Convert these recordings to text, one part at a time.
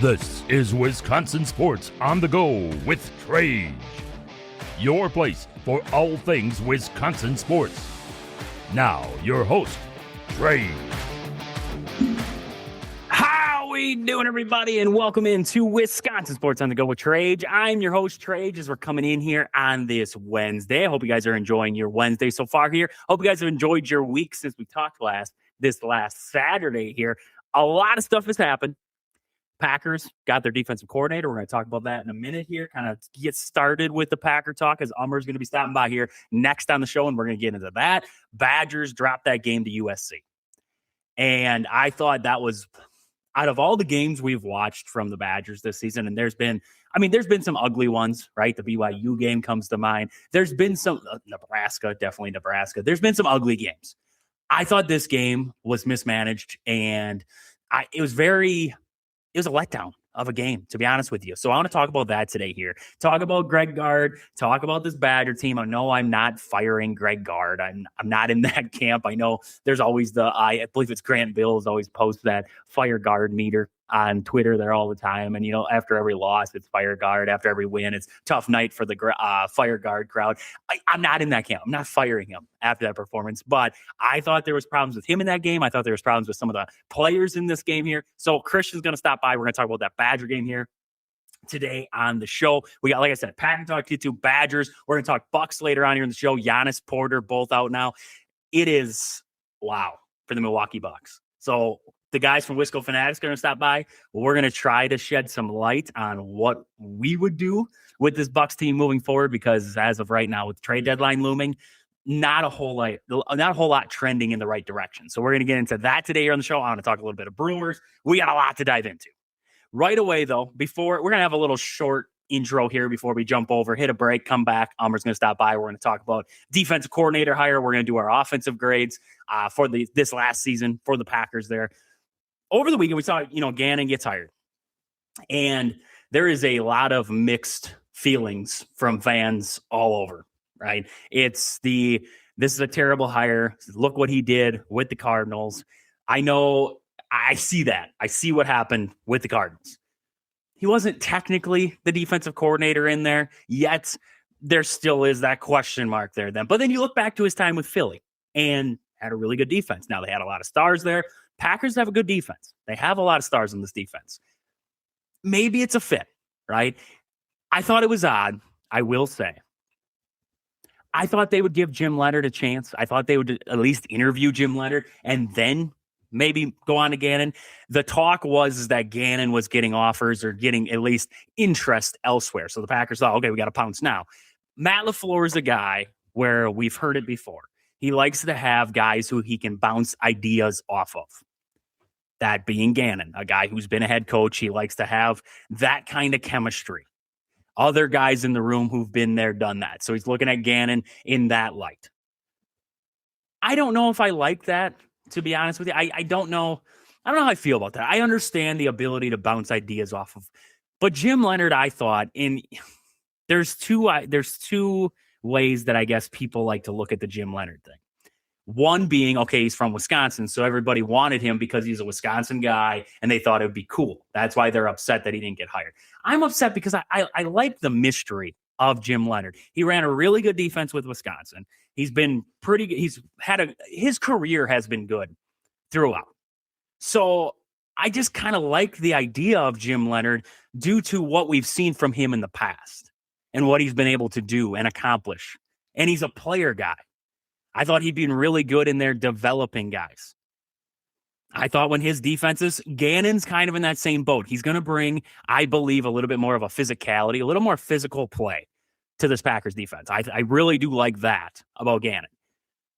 This is Wisconsin Sports on the Go with Trage, your place for all things Wisconsin sports. Now, your host, Trage. How we doing, everybody, and welcome into Wisconsin Sports on the Go with Trage. I'm your host, Trage, as we're coming in here on this Wednesday. I hope you guys are enjoying your Wednesday so far here. Hope you guys have enjoyed your week since we talked this last Saturday here. A lot of stuff has happened. Packers got their defensive coordinator. We're going to talk about that in a minute here. Kind of get started with the Packer talk as Ummer's going to be stopping by here next on the show, and we're going to get into that. Badgers dropped that game to USC. And I thought that was, out of all the games we've watched from the Badgers this season, and there's been some ugly ones, right? The BYU game comes to mind. There's been some, definitely Nebraska. There's been some ugly games. I thought this game was mismanaged, and it was a letdown of a game, to be honest with you. So I want to talk about that today here. Talk about Greg Gard, talk about this Badger team. I know I'm not firing Greg Gard. I'm not in that camp. I know there's always I believe it's Grant Bills always posts that fire Gard meter on Twitter there all the time. And, after every loss, it's fire Gard. After every win, it's tough night for the fire Gard crowd. I'm not in that camp. I'm not firing him after that performance. But I thought there was problems with him in that game. I thought there was problems with some of the players in this game here. So Christian's going to stop by. We're going to talk about that Badger game here today on the show. We got, like I said, Packer talk to Badgers. We're going to talk Bucks later on here in the show. Giannis, Porter, both out now. It is wow for the Milwaukee Bucks. So the guys from Wisco Fanatics are going to stop by. We're going to try to shed some light on what we would do with this Bucks team moving forward, because as of right now, with the trade deadline looming, not a whole lot trending in the right direction. So we're going to get into that today here on the show. I want to talk a little bit of Brewers. We got a lot to dive into. Right away, though, we're going to have a little short intro here before we jump over, hit a break, come back. Ummer's going to stop by. We're going to talk about defensive coordinator hire. We're going to do our offensive grades for this last season for the Packers there. Over the weekend, we saw, Gannon gets hired. And there is a lot of mixed feelings from fans all over, right? This is a terrible hire. Look what he did with the Cardinals. I know, I see that. I see what happened with the Cardinals. He wasn't technically the defensive coordinator in there, yet there still is that question mark there then. But then you look back to his time with Philly and had a really good defense. Now, they had a lot of stars there. Packers have a good defense. They have a lot of stars in this defense. Maybe it's a fit, right? I thought it was odd, I will say. I thought they would give Jim Leonhard a chance. I thought they would at least interview Jim Leonhard and then maybe go on to Gannon. The talk was that Gannon was getting offers or getting at least interest elsewhere. So the Packers thought, okay, we got to pounce now. Matt LaFleur is a guy where we've heard it before. He likes to have guys who he can bounce ideas off of. That being Gannon, a guy who's been a head coach. He likes to have that kind of chemistry. Other guys in the room who've been there, done that. So he's looking at Gannon in that light. I don't know if I like that, to be honest with you. I don't know. I don't know how I feel about that. I understand the ability to bounce ideas off of. But Jim Leonhard, I thought, there's two ways that I guess people like to look at the Jim Leonhard thing. One being, okay, he's from Wisconsin, so everybody wanted him because he's a Wisconsin guy, and they thought it would be cool. That's why they're upset that he didn't get hired. I'm upset because I like the mystery of Jim Leonhard. He ran a really good defense with Wisconsin. He's been pretty good. His career has been good throughout. So I just kind of like the idea of Jim Leonhard due to what we've seen from him in the past and what he's been able to do and accomplish. And he's a player guy. I thought he'd been really good in there developing guys. I thought when his defenses, Gannon's kind of in that same boat. He's going to bring, I believe, a little bit more of a physicality, a little more physical play to this Packers defense. I really do like that about Gannon.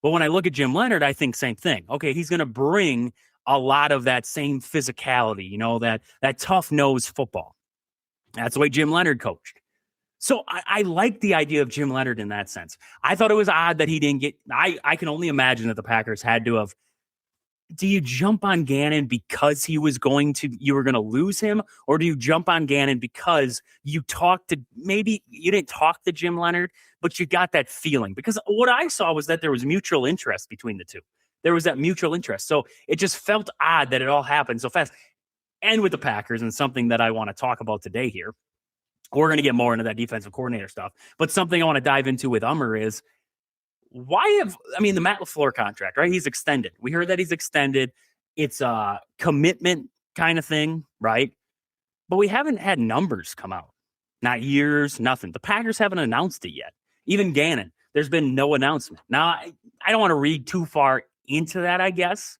But when I look at Jim Leonhard, I think same thing. Okay, he's going to bring a lot of that same physicality, that tough-nosed football. That's the way Jim Leonhard coached. So I like the idea of Jim Leonhard in that sense. I thought it was odd that he didn't get – I can only imagine that the Packers had to have – do you jump on Gannon because you were going to lose him? Or do you jump on Gannon because you talked to – maybe you didn't talk to Jim Leonhard, but you got that feeling? Because what I saw was that there was mutual interest between the two. There was that mutual interest. So it just felt odd that it all happened so fast. and with the Packers, and something that I want to talk about today here. We're going to get more into that defensive coordinator stuff. But something I want to dive into with Ummer is the Matt LaFleur contract, right? He's extended. We heard that he's extended. It's a commitment kind of thing, right? But we haven't had numbers come out. Not years, nothing. The Packers haven't announced it yet. Even Gannon, there's been no announcement. Now, I don't want to read too far into that, I guess.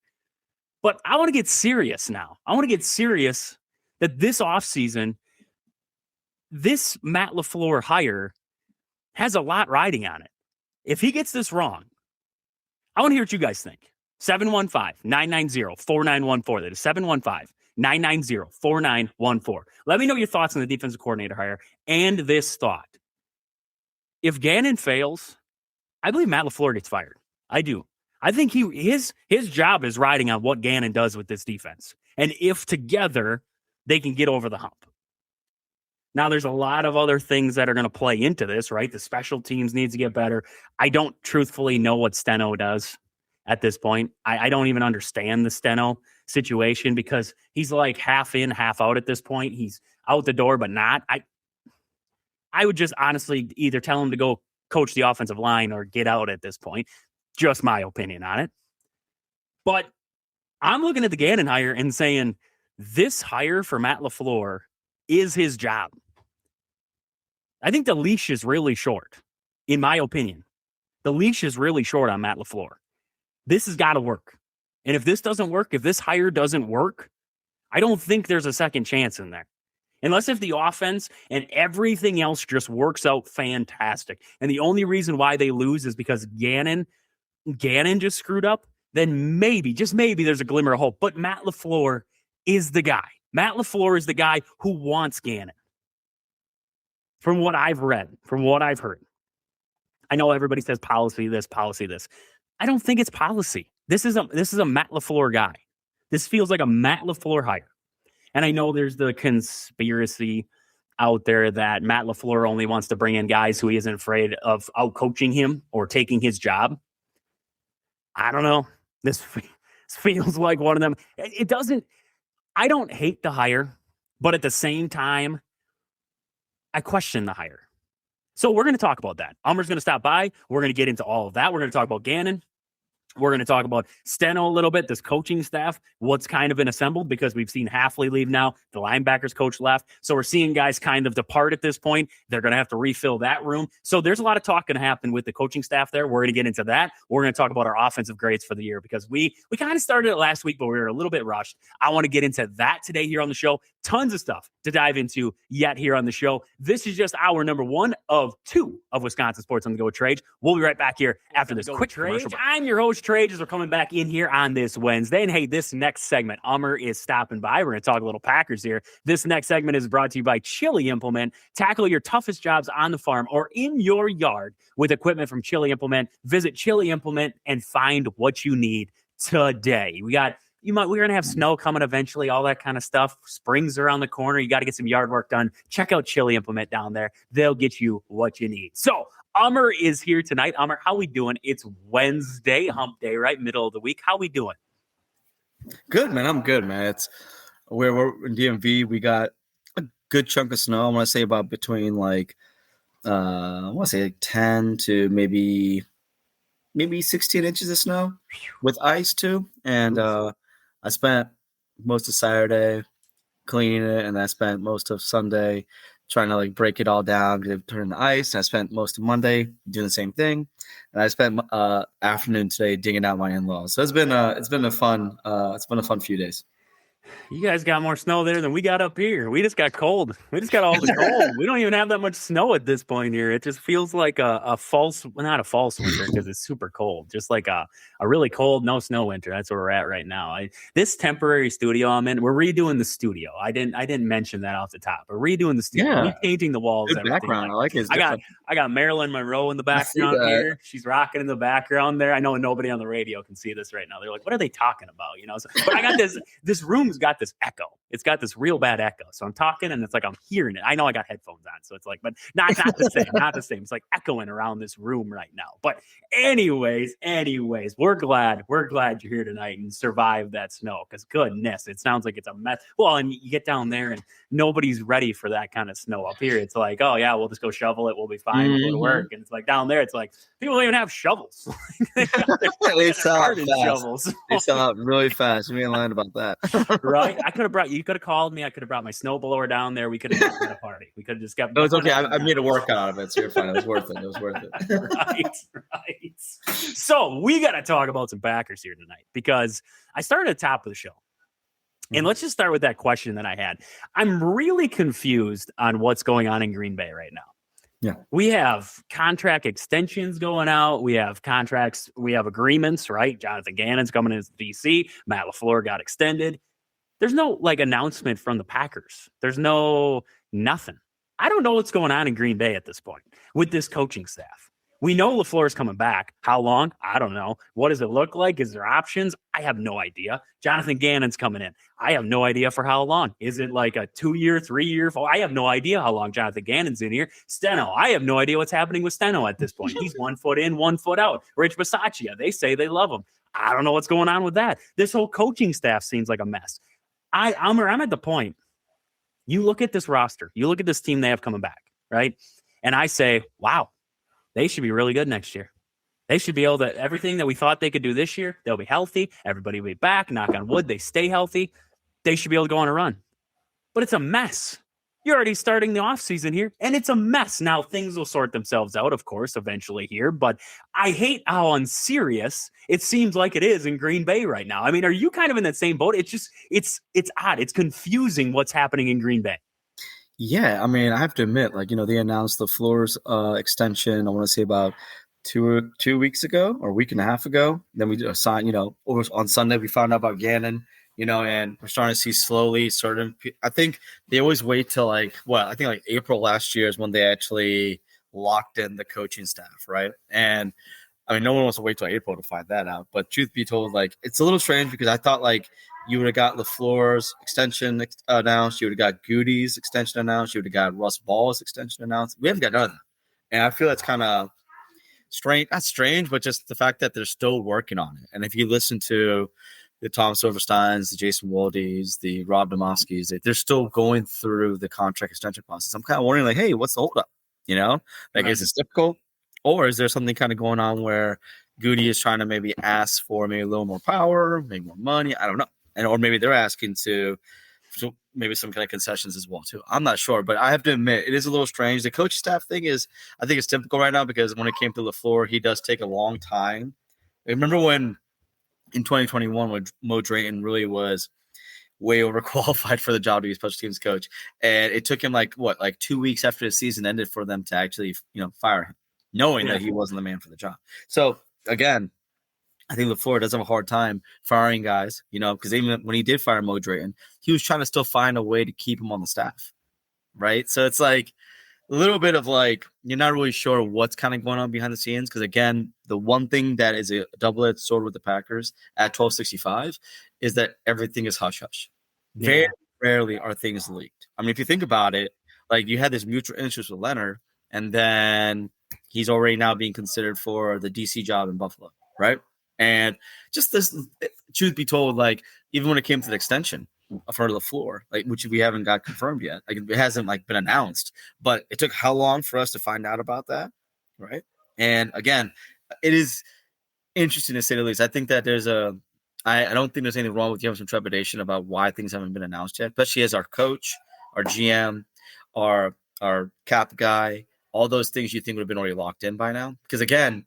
But I want to get serious now. I want to get serious that this offseason, this Matt LaFleur hire has a lot riding on it. If he gets this wrong, I want to hear what you guys think. 715-990-4914. That is 715-990-4914. Let me know your thoughts on the defensive coordinator hire and this thought. If Gannon fails, I believe Matt LaFleur gets fired. I do. I think his job is riding on what Gannon does with this defense. And if together they can get over the hump. Now, there's a lot of other things that are going to play into this, right? The special teams needs to get better. I don't truthfully know what Steno does at this point. I don't even understand the Steno situation because he's like half in, half out at this point. He's out the door, but not. I would just honestly either tell him to go coach the offensive line or get out at this point. Just my opinion on it. But I'm looking at the Gannon hire and saying this hire for Matt LaFleur is his job. I think the leash is really short, in my opinion. The leash is really short on Matt LaFleur. This has got to work. And if this doesn't work, if this hire doesn't work, I don't think there's a second chance in there. Unless if the offense and everything else just works out fantastic. And the only reason why they lose is because Gannon just screwed up, then maybe, just maybe there's a glimmer of hope. But Matt LaFleur is the guy. Matt LaFleur is the guy who wants Gannon. From what I've read, from what I've heard. I know everybody says policy this, policy this. I don't think it's policy. This is a Matt LaFleur guy. This feels like a Matt LaFleur hire. And I know there's the conspiracy out there that Matt LaFleur only wants to bring in guys who he isn't afraid of out-coaching him or taking his job. I don't know. This feels like one of them. It doesn't. I don't hate the hire, but at the same time, I question the hire. So we're going to talk about that. Ummer's going to stop by. We're going to get into all of that. We're going to talk about Gannon. We're going to talk about Steno a little bit, this coaching staff, what's kind of been assembled because we've seen Halfley leave now. The linebackers coach left. So we're seeing guys kind of depart at this point. They're going to have to refill that room. So there's a lot of talk going to happen with the coaching staff there. We're going to get into that. We're going to talk about our offensive grades for the year because we kind of started it last week, but we were a little bit rushed. I want to get into that today here on the show. Tons of stuff to dive into yet here on the show. This is just hour number 1 of 2 of Wisconsin Sports on the Go with Trade. We'll be right back here after this quick commercial. I'm your host, Trade, as we're coming back in here on this Wednesday. And hey, this next segment, Ummer is stopping by. We're going to talk a little Packers here. This next segment is brought to you by Chili Implement. Tackle your toughest jobs on the farm or in your yard with equipment from Chili Implement. Visit Chili Implement and find what you need today. We're going to have snow coming eventually, all that kind of stuff. Spring's around the corner. You got to get some yard work done. Check out Chili Implement down there. They'll get you what you need. So Ummer is here tonight. Ummer, how we doing? It's Wednesday, hump day, right? Middle of the week. How we doing? Good, man. I'm good, man. We're in DMV. We got a good chunk of snow. I want to say about between like 10 to maybe 16 inches of snow with ice too. And I spent most of Saturday cleaning it, and I spent most of Sunday trying to like break it all down to turn into ice. And I spent most of Monday doing the same thing, and I spent afternoon today digging out my in-laws. So it's been a fun few days. You guys got more snow there than we got up here. We just got cold. We just got all the cold. We don't even have that much snow at this point here. It just feels like not a false winter because it's super cold. Just like a really cold, no snow winter. That's where we're at right now. This temporary studio I'm in, we're redoing the studio. I didn't mention that off the top. We're redoing the studio. Yeah. Repainting the walls. Good background. I like it. I got Marilyn Monroe in the background here. She's rocking in the background there. I know nobody on the radio can see this right now. They're like, what are they talking about? So, but I got this room's got this echo. it's got this real bad echo. So I'm talking and it's like I'm hearing it. I know I got headphones on, so it's like, but not the same, not the same. It's like echoing around this room right now. But anyways, we're glad you're here tonight and survived that snow, because goodness, it sounds like it's a mess. Well, and you get down there and nobody's ready for that kind of snow. Up here, it's like, oh yeah, we'll just go shovel it, we'll be fine, we'll go to work. And it's like down there, it's like people don't even have shovels. They sell out fast. Shovels. They sell out really fast. We ain't lying about that. Right? You could have called me. I could have brought my snowblower down there. We could have had a party. We could have just kept. No, it's okay. I made a workout out of it, so you're fine. It was worth it. Right. So we got to talk about some Packers here tonight, because I started at the top of the show. And let's just start with that question that I had. I'm really confused on what's going on in Green Bay right now. Yeah. We have contract extensions going out. We have contracts. We have agreements, right? Jonathan Gannon's coming into DC. Matt LaFleur got extended. There's no announcement from the Packers. There's nothing. I don't know what's going on in Green Bay at this point with this coaching staff. We know LaFleur's coming back. How long? I don't know. What does it look like? Is there options? I have no idea. Jonathan Gannon's coming in. I have no idea for how long. Is it like a 2-year, 3-year? I have no idea how long Jonathan Gannon's in here. Steno, I have no idea what's happening with Steno at this point. He's 1 foot in, 1 foot out. Rich Bisaccia, they say they love him. I don't know what's going on with that. This whole coaching staff seems like a mess. I'm at the point. You look at this roster. You look at this team they have coming back, right? And I say, wow, they should be really good next year. They should be able to, everything that we thought they could do this year, they'll be healthy. Everybody will be back. Knock on wood, they stay healthy. They should be able to go on a run. But it's a mess. You're already starting the offseason here, and it's a mess. Now, things will sort themselves out, of course, eventually here, but I hate how unserious it seems like it is in Green Bay right now. I mean, are you kind of in that same boat? It's just, it's odd. It's confusing what's happening in Green Bay. Yeah, I mean, I have to admit, they announced LaFleur's extension, I want to say about 2 weeks ago or a week and a half ago. Then we signed, on Sunday, we found out about Gannon, and we're starting to see slowly I think they always wait till April last year is when they actually locked in the coaching staff, right? And I mean, no one wants to wait till April to find that out. But truth be told, it's a little strange because I thought you would have got LaFleur's extension announced. You would have got Goody's extension announced. You would have got Russ Ball's extension announced. We haven't got none of that. And I feel that's kind of strange. Not strange, but just the fact that they're still working on it. And if you listen to the Tom Silversteins, the Jason Waldies, the Rob Demoskis, they're still going through the contract extension process. I'm kind of wondering, hey, what's the holdup? Is it difficult? Or is there something kind of going on where Goody is trying to maybe ask for maybe a little more power, maybe more money? I don't know. Or maybe they're asking to maybe some kind of concessions as well, too. I'm not sure, but I have to admit, it is a little strange. The coaching staff thing I think it's typical right now because when it came to LaFleur, he does take a long time. I remember when in 2021, when Mo Drayton really was way overqualified for the job to be special teams coach. And it took him 2 weeks after the season ended for them to actually, fire him, knowing that he wasn't the man for the job. So again, I think LaFleur does have a hard time firing guys, because even when he did fire Mo Drayton, he was trying to still find a way to keep him on the staff, right? So it's a little bit of you're not really sure what's kind of going on behind the scenes, because again, the one thing that is a double-edged sword with the Packers at 1265 is that everything is hush-hush. Yeah. Very rarely are things leaked. I mean, if you think about it, you had this mutual interest with Leonard, and then he's already now being considered for the DC job in Buffalo, right? And just this, truth be told, even when it came to the extension for LaFleur, which we haven't got confirmed yet, it hasn't been announced, but it took how long for us to find out about that, right? And again, it is interesting to say the least. I think that I don't think there's anything wrong with you having some trepidation about why things haven't been announced yet, especially as our coach, our GM, our cap guy, all those things you think would have been already locked in by now. Because again,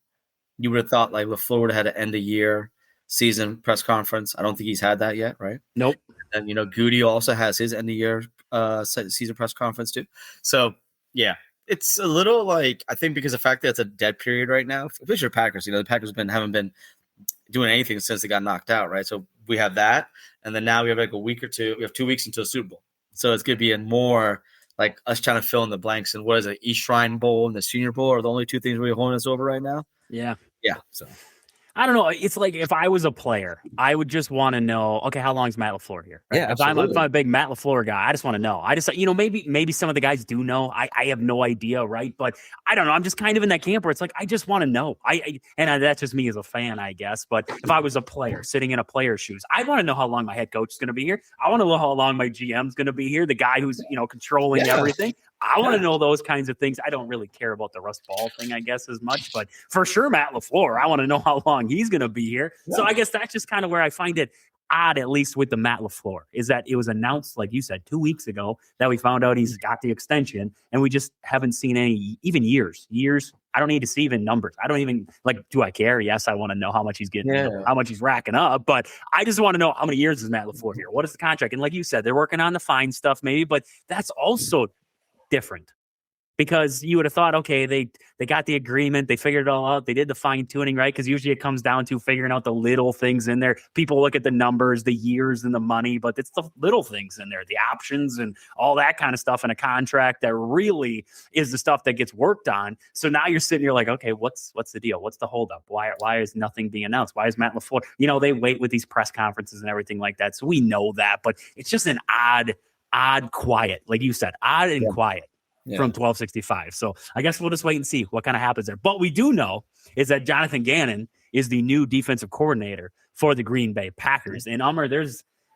you would have thought LaFleur would have had an end of year season press conference. I don't think he's had that yet, right? Nope. And Goody also has his end of year season press conference too. So yeah, it's a little I think because of the fact that it's a dead period right now, especially the Packers. The Packers haven't been doing anything since they got knocked out, right? So we have that, and then now we have a week or two. We have 2 weeks until Super Bowl, so it's going to be more us trying to fill in the blanks. And what is it? East Shrine Bowl and the Senior Bowl are the only two things really holding us over right now. Yeah. Yeah. So I don't know. It's like if I was a player, I would just want to know, okay, how long is Matt LaFleur here? Right? Yeah, If I'm absolutely. a big Matt LaFleur guy, I just want to know. I just, maybe some of the guys do know. I have no idea, right? But I don't know. I'm just kind of in that camp where it's like, I just want to know. That's just me as a fan, I guess. But if I was a player sitting in a player's shoes, I'd want to know how long my head coach is going to be here. I want to know how long my GM is going to be here, the guy who's, controlling everything. I want to know those kinds of things. I don't really care about the Russ Ball thing, I guess, as much, but for sure, Matt LaFleur, I want to know how long he's going to be here. Yeah. So I guess that's just kind of where I find it odd, at least with the Matt LaFleur, is that it was announced, like you said, 2 weeks ago that we found out he's got the extension, and we just haven't seen any, even years. I don't need to see even numbers. I don't even, do I care? Yes, I want to know how much he's getting, how much he's racking up, but I just want to know how many years is Matt LaFleur here? What is the contract? And like you said, they're working on the fine stuff maybe, but that's also different, because you would have thought, okay, they got the agreement, they figured it all out, they did the fine tuning, right? Because usually it comes down to figuring out the little things in there. People look at the numbers, the years, and the money, but it's the little things in there, the options and all that kind of stuff in a contract that really is the stuff that gets worked on. So now you're sitting here like, okay, what's the deal? What's the holdup? Why is nothing being announced? Why is Matt LaFleur? They wait with these press conferences and everything like that, so we know that, but it's just an odd quiet, like you said, odd and quiet. From 1265. So I guess we'll just wait and see what kind of happens there. But we do know is that Jonathan Gannon is the new defensive coordinator for the Green Bay Packers. And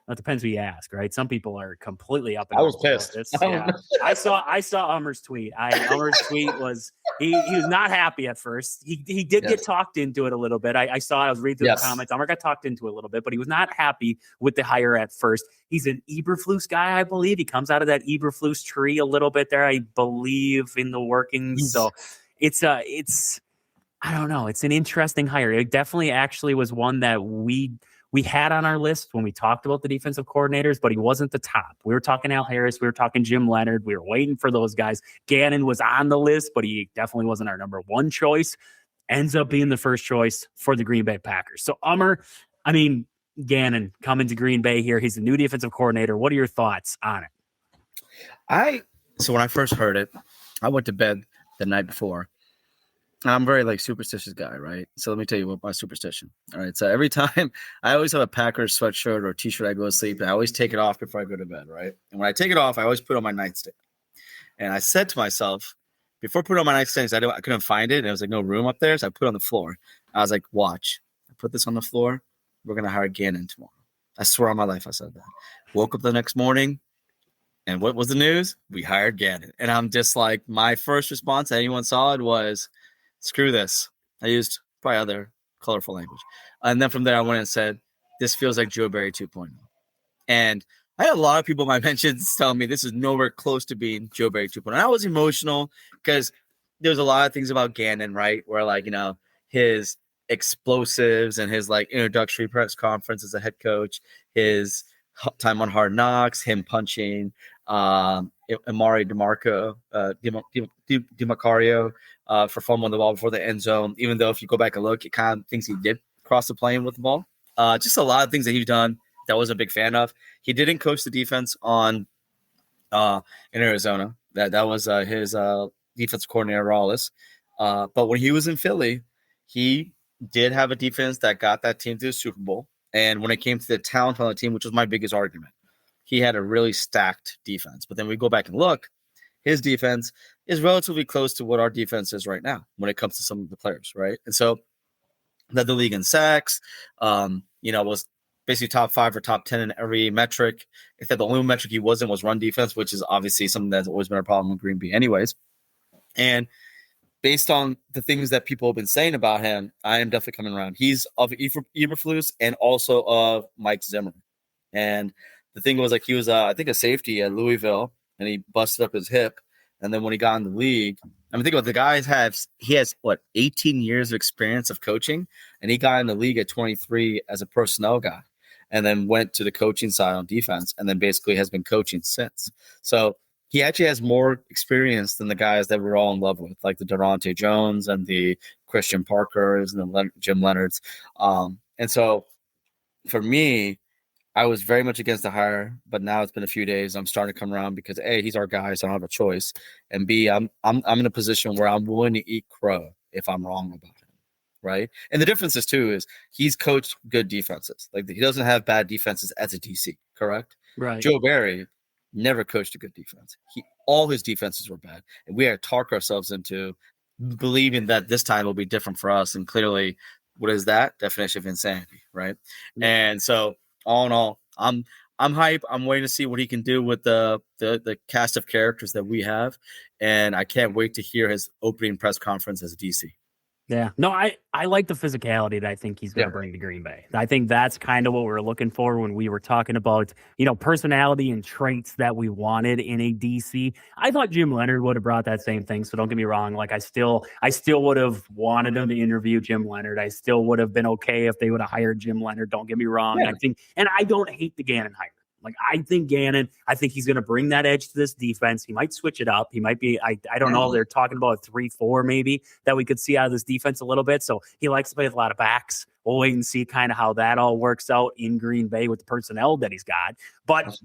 it depends who you ask, right? Some people are completely up. I was pissed. Yeah. I saw Ummer's tweet. Ummer's tweet was he was not happy at first. He did get talked into it a little bit. I was reading through the comments. Ummer got talked into it a little bit, but he was not happy with the hire at first. He's an Eberflus guy, I believe. He comes out of that Eberflus tree a little bit there, I believe, in the workings. So it's I don't know. It's an interesting hire. It definitely actually was one that we had on our list when we talked about the defensive coordinators, but he wasn't the top. We were talking Al Harris. We were talking Jim Leonard. We were waiting for those guys. Gannon was on the list, but he definitely wasn't our number one choice. Ends up being the first choice for the Green Bay Packers. So Gannon coming to Green Bay here. He's the new defensive coordinator. What are your thoughts on it? So when I first heard it, I went to bed the night before. I'm very superstitious guy, right? So let me tell you what my superstition. All right. So every time I always have a Packers sweatshirt or t-shirt, I go to sleep, and I always take it off before I go to bed, right? And when I take it off, I always put it on my nightstand. And I said to myself, before I put it on my nightstand, I couldn't find it, and there was no room up there, so I put it on the floor. I was like, watch. I put this on the floor. We're gonna hire Gannon tomorrow. I swear on my life I said that. Woke up the next morning, and what was the news? We hired Gannon. And I'm just like, my first response to anyone saw it was, screw this. I used probably other colorful language. And then from there, I went and said, this feels like Joe Barry 2.0. And I had a lot of people in my mentions telling me this is nowhere close to being Joe Barry 2.0. And I was emotional because there's a lot of things about Gannon, right? Where his explosives and his introductory press conference as a head coach, his time on Hard Knocks, him punching Amari DiMarco, DiMacario for fumbling the ball before the end zone. Even though if you go back and look, it kind of thinks he did cross the plane with the ball. Just a lot of things that he's done that I was a big fan of. He didn't coach the defense in Arizona. That was his defensive coordinator, Rawlis. But when he was in Philly, he did have a defense that got that team to the Super Bowl. And when it came to the talent on the team, which was my biggest argument, he had a really stacked defense. But then we go back and look, his defense is relatively close to what our defense is right now when it comes to some of the players, right? And so led the league in sacks, was basically top 5 or top 10 in every metric. Except the only metric he wasn't was run defense, which is obviously something that's always been a problem with Green Bay anyways. And based on the things that people have been saying about him, I am definitely coming around. He's of Eberflus and also of Mike Zimmer. And the thing was, he was, I think, a safety at Louisville, and he busted up his hip. And then when he got in the league, think about the guy has 18 years of experience of coaching, and he got in the league at 23 as a personnel guy, and then went to the coaching side on defense, and then basically has been coaching since. So he actually has more experience than the guys that we're all in love with, like the Durante Jones and the Christian Parkers and the Jim Leonards. And so for me, I was very much against the hire, but now it's been a few days. I'm starting to come around because A, he's our guy, so I don't have a choice. And B, I'm in a position where I'm willing to eat crow if I'm wrong about him. right? And the difference is too is he's coached good defenses. Like he doesn't have bad defenses as a DC, correct? Right. Joe Barry never coached a good defense. All his defenses were bad, and we had to talk ourselves into believing that this time will be different for us. And clearly, what is that definition of insanity, right? Yeah. And so, all in all, I'm hype. I'm waiting to see what he can do with the cast of characters that we have, and I can't wait to hear his opening press conference as a DC. Yeah. No, I like the physicality that I think he's going to bring to Green Bay. I think that's kind of what we were looking for when we were talking about, personality and traits that we wanted in a DC. I thought Jim Leonard would have brought that same thing. So don't get me wrong. Like I still would have wanted him to interview Jim Leonard. I still would have been okay if they would have hired Jim Leonard. Don't get me wrong. Yeah. I don't hate the Gannon hire. Like, I think Gannon, he's going to bring that edge to this defense. He might switch it up. He might be, I don't know, they're talking about a 3-4 maybe that we could see out of this defense a little bit. So he likes to play with a lot of backs. We'll wait and see kind of how that all works out in Green Bay with the personnel that he's got. But,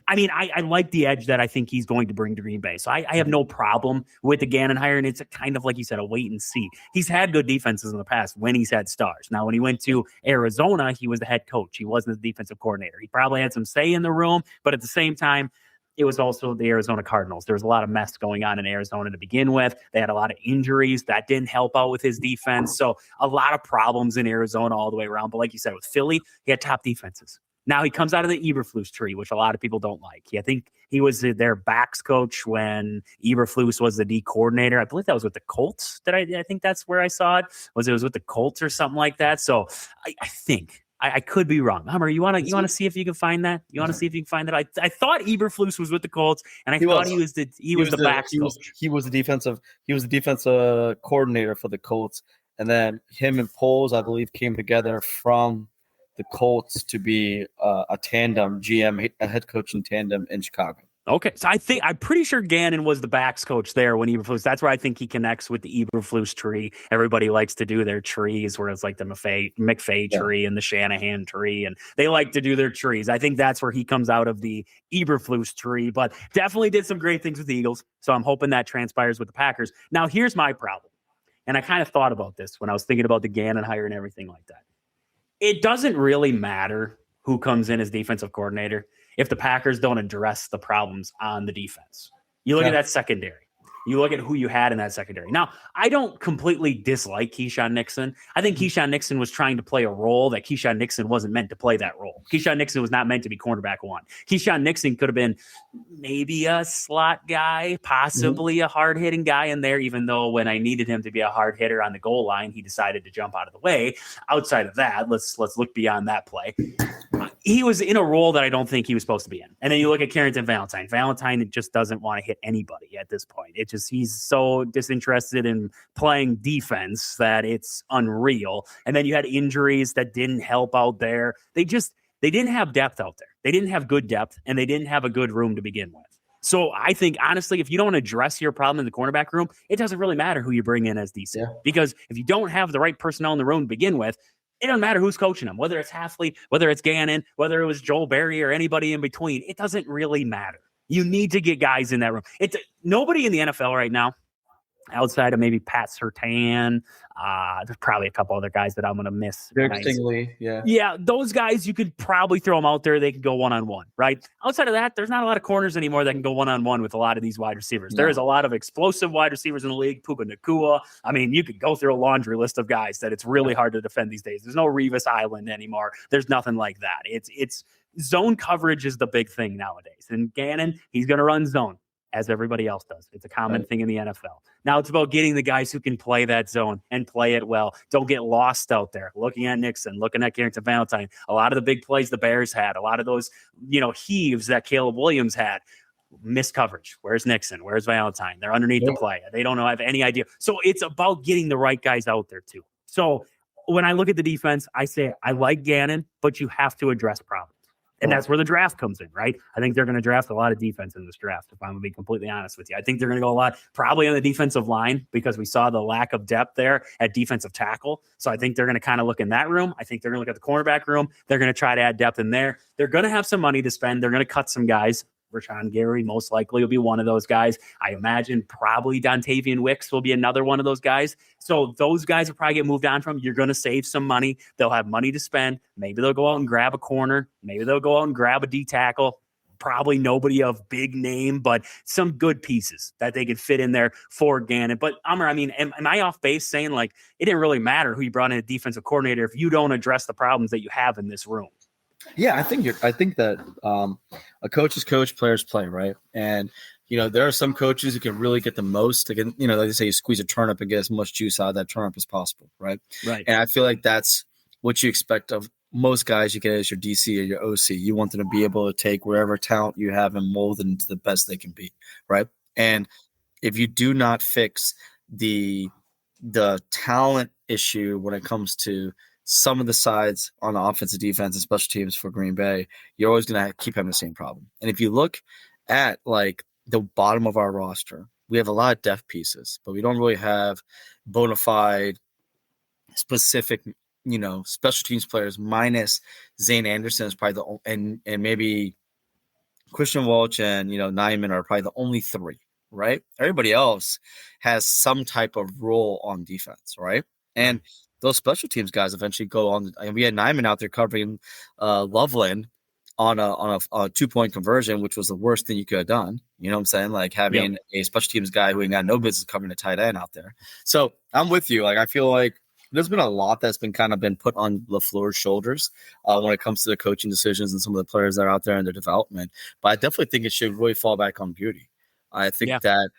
I like the edge that I think he's going to bring to Green Bay. So I have no problem with the Gannon hire, and it's a kind of, like you said, a wait and see. He's had good defenses in the past when he's had stars. Now, when he went to Arizona, he was the head coach. He wasn't the defensive coordinator. He probably had some say in the room, but at the same time, it was also the Arizona Cardinals. There was a lot of mess going on in Arizona to begin with. They had a lot of injuries. That didn't help out with his defense. So a lot of problems in Arizona all the way around. But like you said, with Philly, he had top defenses. Now he comes out of the Eberflus tree, which a lot of people don't like. I think he was their backs coach when Eberflus was the D coordinator. I believe that was with the Colts. I think that's where I saw it. It was with the Colts or something like that. So I think I could be wrong. Hummer, you want to see if you can find that? You want to see if you can find that? I thought Eberflus was with the Colts, and I thought he was the backs coach. He was the defensive coordinator for the Colts, and then him and Poles, I believe, came together from the Colts to be a tandem GM, a head coach in tandem in Chicago. Okay, so I'm pretty sure Gannon was the backs coach there when Eberflus. That's where I think he connects with the Eberflus tree. Everybody likes to do their trees, where it's like the McFay tree and the Shanahan tree, and they like to do their trees. I think that's where he comes out of the Eberflus tree, but definitely did some great things with the Eagles. So I'm hoping that transpires with the Packers. Now, here's my problem, and I kind of thought about this when I was thinking about the Gannon hire and everything like that. It doesn't really matter who comes in as defensive coordinator if the Packers don't address the problems on the defense. You look at that secondary. You look at who you had in that secondary. Now, I don't completely dislike Keyshawn Nixon. I think Keyshawn Nixon was trying to play a role that Keyshawn Nixon wasn't meant to play that role. Keyshawn Nixon was not meant to be cornerback one. Keyshawn Nixon could have been maybe a slot guy, possibly a hard-hitting guy in there, even though when I needed him to be a hard hitter on the goal line, he decided to jump out of the way. Outside of that, let's look beyond that play. He was in a role that I don't think he was supposed to be in. And then you look at Carrington Valentine. Valentine just doesn't want to hit anybody at this point. He's so disinterested in playing defense that it's unreal. And then you had injuries that didn't help out there. They didn't have depth out there. They didn't have good depth, and they didn't have a good room to begin with. So I think, honestly, if you don't address your problem in the cornerback room, it doesn't really matter who you bring in as DC. Because if you don't have the right personnel in the room to begin with, it doesn't matter who's coaching them, whether it's Halfley, whether it's Gannon, whether it was Joel Barry or anybody in between. It doesn't really matter. You need to get guys in that room. Nobody in the NFL right now, outside of maybe Pat Surtain, there's probably a couple other guys that I'm going to miss. Derek Stingley, yeah. Yeah, those guys, you could probably throw them out there. They could go one-on-one, right? Outside of that, there's not a lot of corners anymore that can go one-on-one with a lot of these wide receivers. No. There is a lot of explosive wide receivers in the league. Puka Nacua. I mean, you could go through a laundry list of guys that it's really hard to defend these days. There's no Revis Island anymore. There's nothing like that. It's zone coverage is the big thing nowadays. And Gannon, he's going to run zone, as everybody else does. It's a common thing in the NFL. Now it's about getting the guys who can play that zone and play it well. Don't get lost out there. Looking at Nixon, looking at Carrington Valentine, a lot of the big plays the Bears had, a lot of those, heaves that Caleb Williams had, missed coverage. Where's Nixon? Where's Valentine? They're underneath the play. They don't have any idea. So it's about getting the right guys out there too. So when I look at the defense, I say I like Gannon, but you have to address problems. And that's where the draft comes in, right? I think they're going to draft a lot of defense in this draft, if I'm going to be completely honest with you. I think they're going to go a lot probably on the defensive line because we saw the lack of depth there at defensive tackle. So I think they're going to kind of look in that room. I think they're going to look at the cornerback room. They're going to try to add depth in there. They're going to have some money to spend. They're going to cut some guys. Rashawn Gary most likely will be one of those guys. I imagine probably Dontavian Wicks will be another one of those guys. So those guys will probably get moved on from. You're going to save some money. They'll have money to spend. Maybe they'll go out and grab a corner. Maybe they'll go out and grab a D tackle. Probably nobody of big name, but some good pieces that they could fit in there for Gannon. But Amr, I mean, am I off base saying like it didn't really matter who you brought in a defensive coordinator if you don't address the problems that you have in this room? Yeah, I think that a coach is coach, players play, right? And there are some coaches who can really get the most. Again, like they say, you squeeze a turnip and get as much juice out of that turnip as possible, right? Right. And I feel like that's what you expect of most guys you get as your DC or your OC. You want them to be able to take wherever talent you have and mold it into the best they can be, right? And if you do not fix the talent issue when it comes to some of the sides on the offensive, defense, and special teams for Green Bay, you're always going to keep having the same problem. And if you look at like the bottom of our roster, we have a lot of depth pieces, but we don't really have bona fide specific special teams players minus Zane Anderson is probably and maybe Christian Walsh and Nyman are probably the only three, right? Everybody else has some type of role on defense, right? And those special teams guys eventually go on. And we had Nyman out there covering Loveland on a 2-point conversion, which was the worst thing you could have done. You know what I'm saying? Like having a special teams guy who ain't got no business covering a tight end out there. So I'm with you. Like I feel like there's been a lot that's been put on LaFleur's shoulders when it comes to the coaching decisions and some of the players that are out there in their development. But I definitely think it should really fall back on Goody. I think that,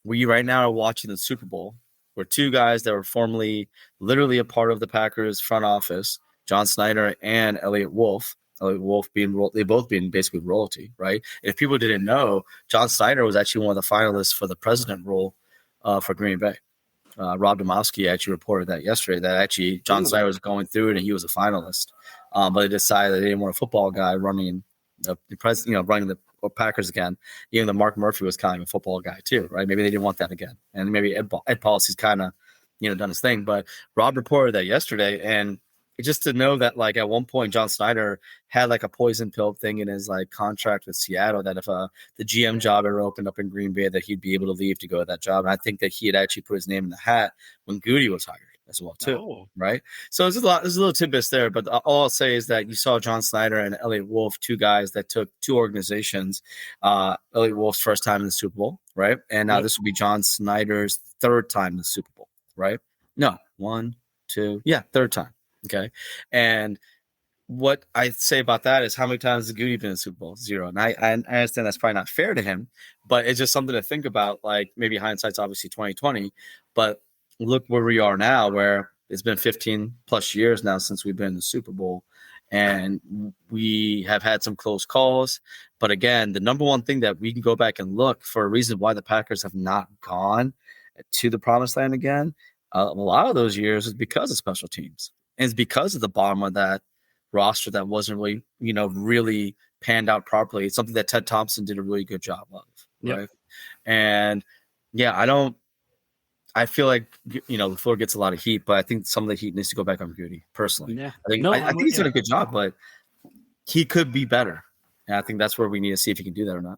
we right now are watching the Super Bowl where two guys that were formerly literally a part of the Packers front office, John Snyder and Elliott Wolf they both being basically royalty, right? If people didn't know, John Snyder was actually one of the finalists for the president role for Green Bay. Rob Domowski actually reported that yesterday, that actually John Snyder was going through it and he was a finalist. But they decided they didn't want a football guy running running the Packers again. Even though Mark Murphy was kind of a football guy too, right? Maybe they didn't want that again. And maybe Ed Policy's kind of, done his thing. But Rob reported that yesterday, and just to know that like at one point John Snyder had like a poison pill thing in his like contract with Seattle that if the GM job ever opened up in Green Bay that he'd be able to leave to go to that job. And I think that he had actually put his name in the hat when Goody was hired as well too, right? So there's a little tidbits there, but all I'll say is that you saw John Snyder and Elliott Wolf, two guys that took two organizations. Elliott Wolf's first time in the Super Bowl, right? And now this will be John Snyder's third time in the Super Bowl, right? No, third time. Okay. And what I say about that is how many times has Goody been in the Super Bowl? 0. And I understand that's probably not fair to him, but it's just something to think about. Like maybe hindsight's obviously 2020, but look where we are now, where it's been 15 plus years now since we've been in the Super Bowl. And we have had some close calls. But again, the number one thing that we can go back and look for a reason why the Packers have not gone to the promised land again, a lot of those years is because of special teams. And it's because of the bottom of that roster that wasn't really, really panned out properly. It's something that Ted Thompson did a really good job of, right? Yep. And I feel like LaFleur gets a lot of heat, but I think some of the heat needs to go back on Goody personally. Yeah. I think he's done a good job, but he could be better. And I think that's where we need to see if he can do that or not.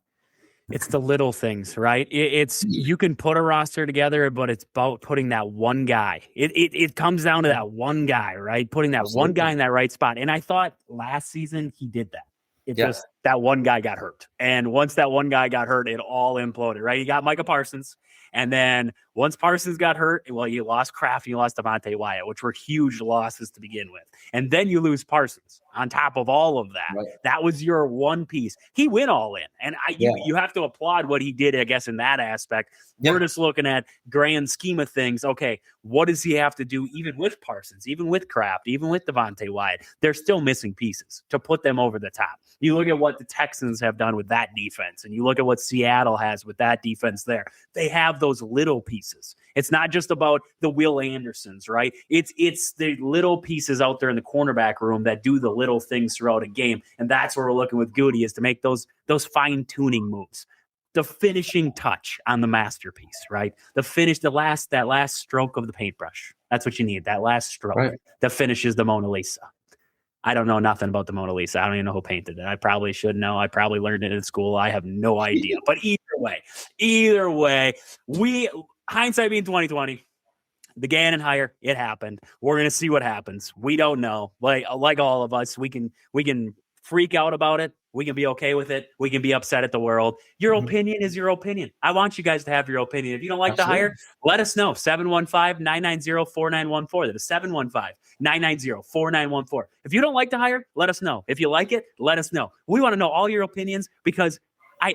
It's the little things, right? You can put a roster together, but it's about putting that one guy. It comes down to that one guy, right? Putting that one guy in that right spot. And I thought last season he did that. Just that one guy got hurt. And once that one guy got hurt, it all imploded, right? You got Micah Parsons. And then once Parsons got hurt, well, you lost Kraft and you lost Devontae Wyatt, which were huge losses to begin with. And then you lose Parsons on top of all of that. Right. That was your one piece. He went all in. And you have to applaud what he did, I guess, in that aspect. Yeah. We're just looking at grand scheme of things. Okay, what does he have to do even with Parsons, even with Kraft, even with Devontae Wyatt? They're still missing pieces to put them over the top. You look at what the Texans have done with that defense, and you look at what Seattle has with that defense there. They have those little pieces. It's not just about the Will Andersons, right? It's the little pieces out there in the cornerback room that do the little things throughout a game. And that's where we're looking with Goody, is to make those fine-tuning moves. The finishing touch on the masterpiece, right? That last stroke of the paintbrush. That's what you need, that last stroke that finishes the Mona Lisa. I don't know nothing about the Mona Lisa. I don't even know who painted it. I probably should know. I probably learned it in school. I have no idea. But either way, hindsight being 2020, the Gannon hire, it happened. We're gonna see what happens. We don't know. Like all of us, we can freak out about it. We can be okay with it. We can be upset at the world. Your opinion is your opinion. I want you guys to have your opinion. If you don't like the hire, let us know. 715-990-4914. That is 715-990-4914. If you don't like the hire, let us know. If you like it, let us know. We want to know all your opinions because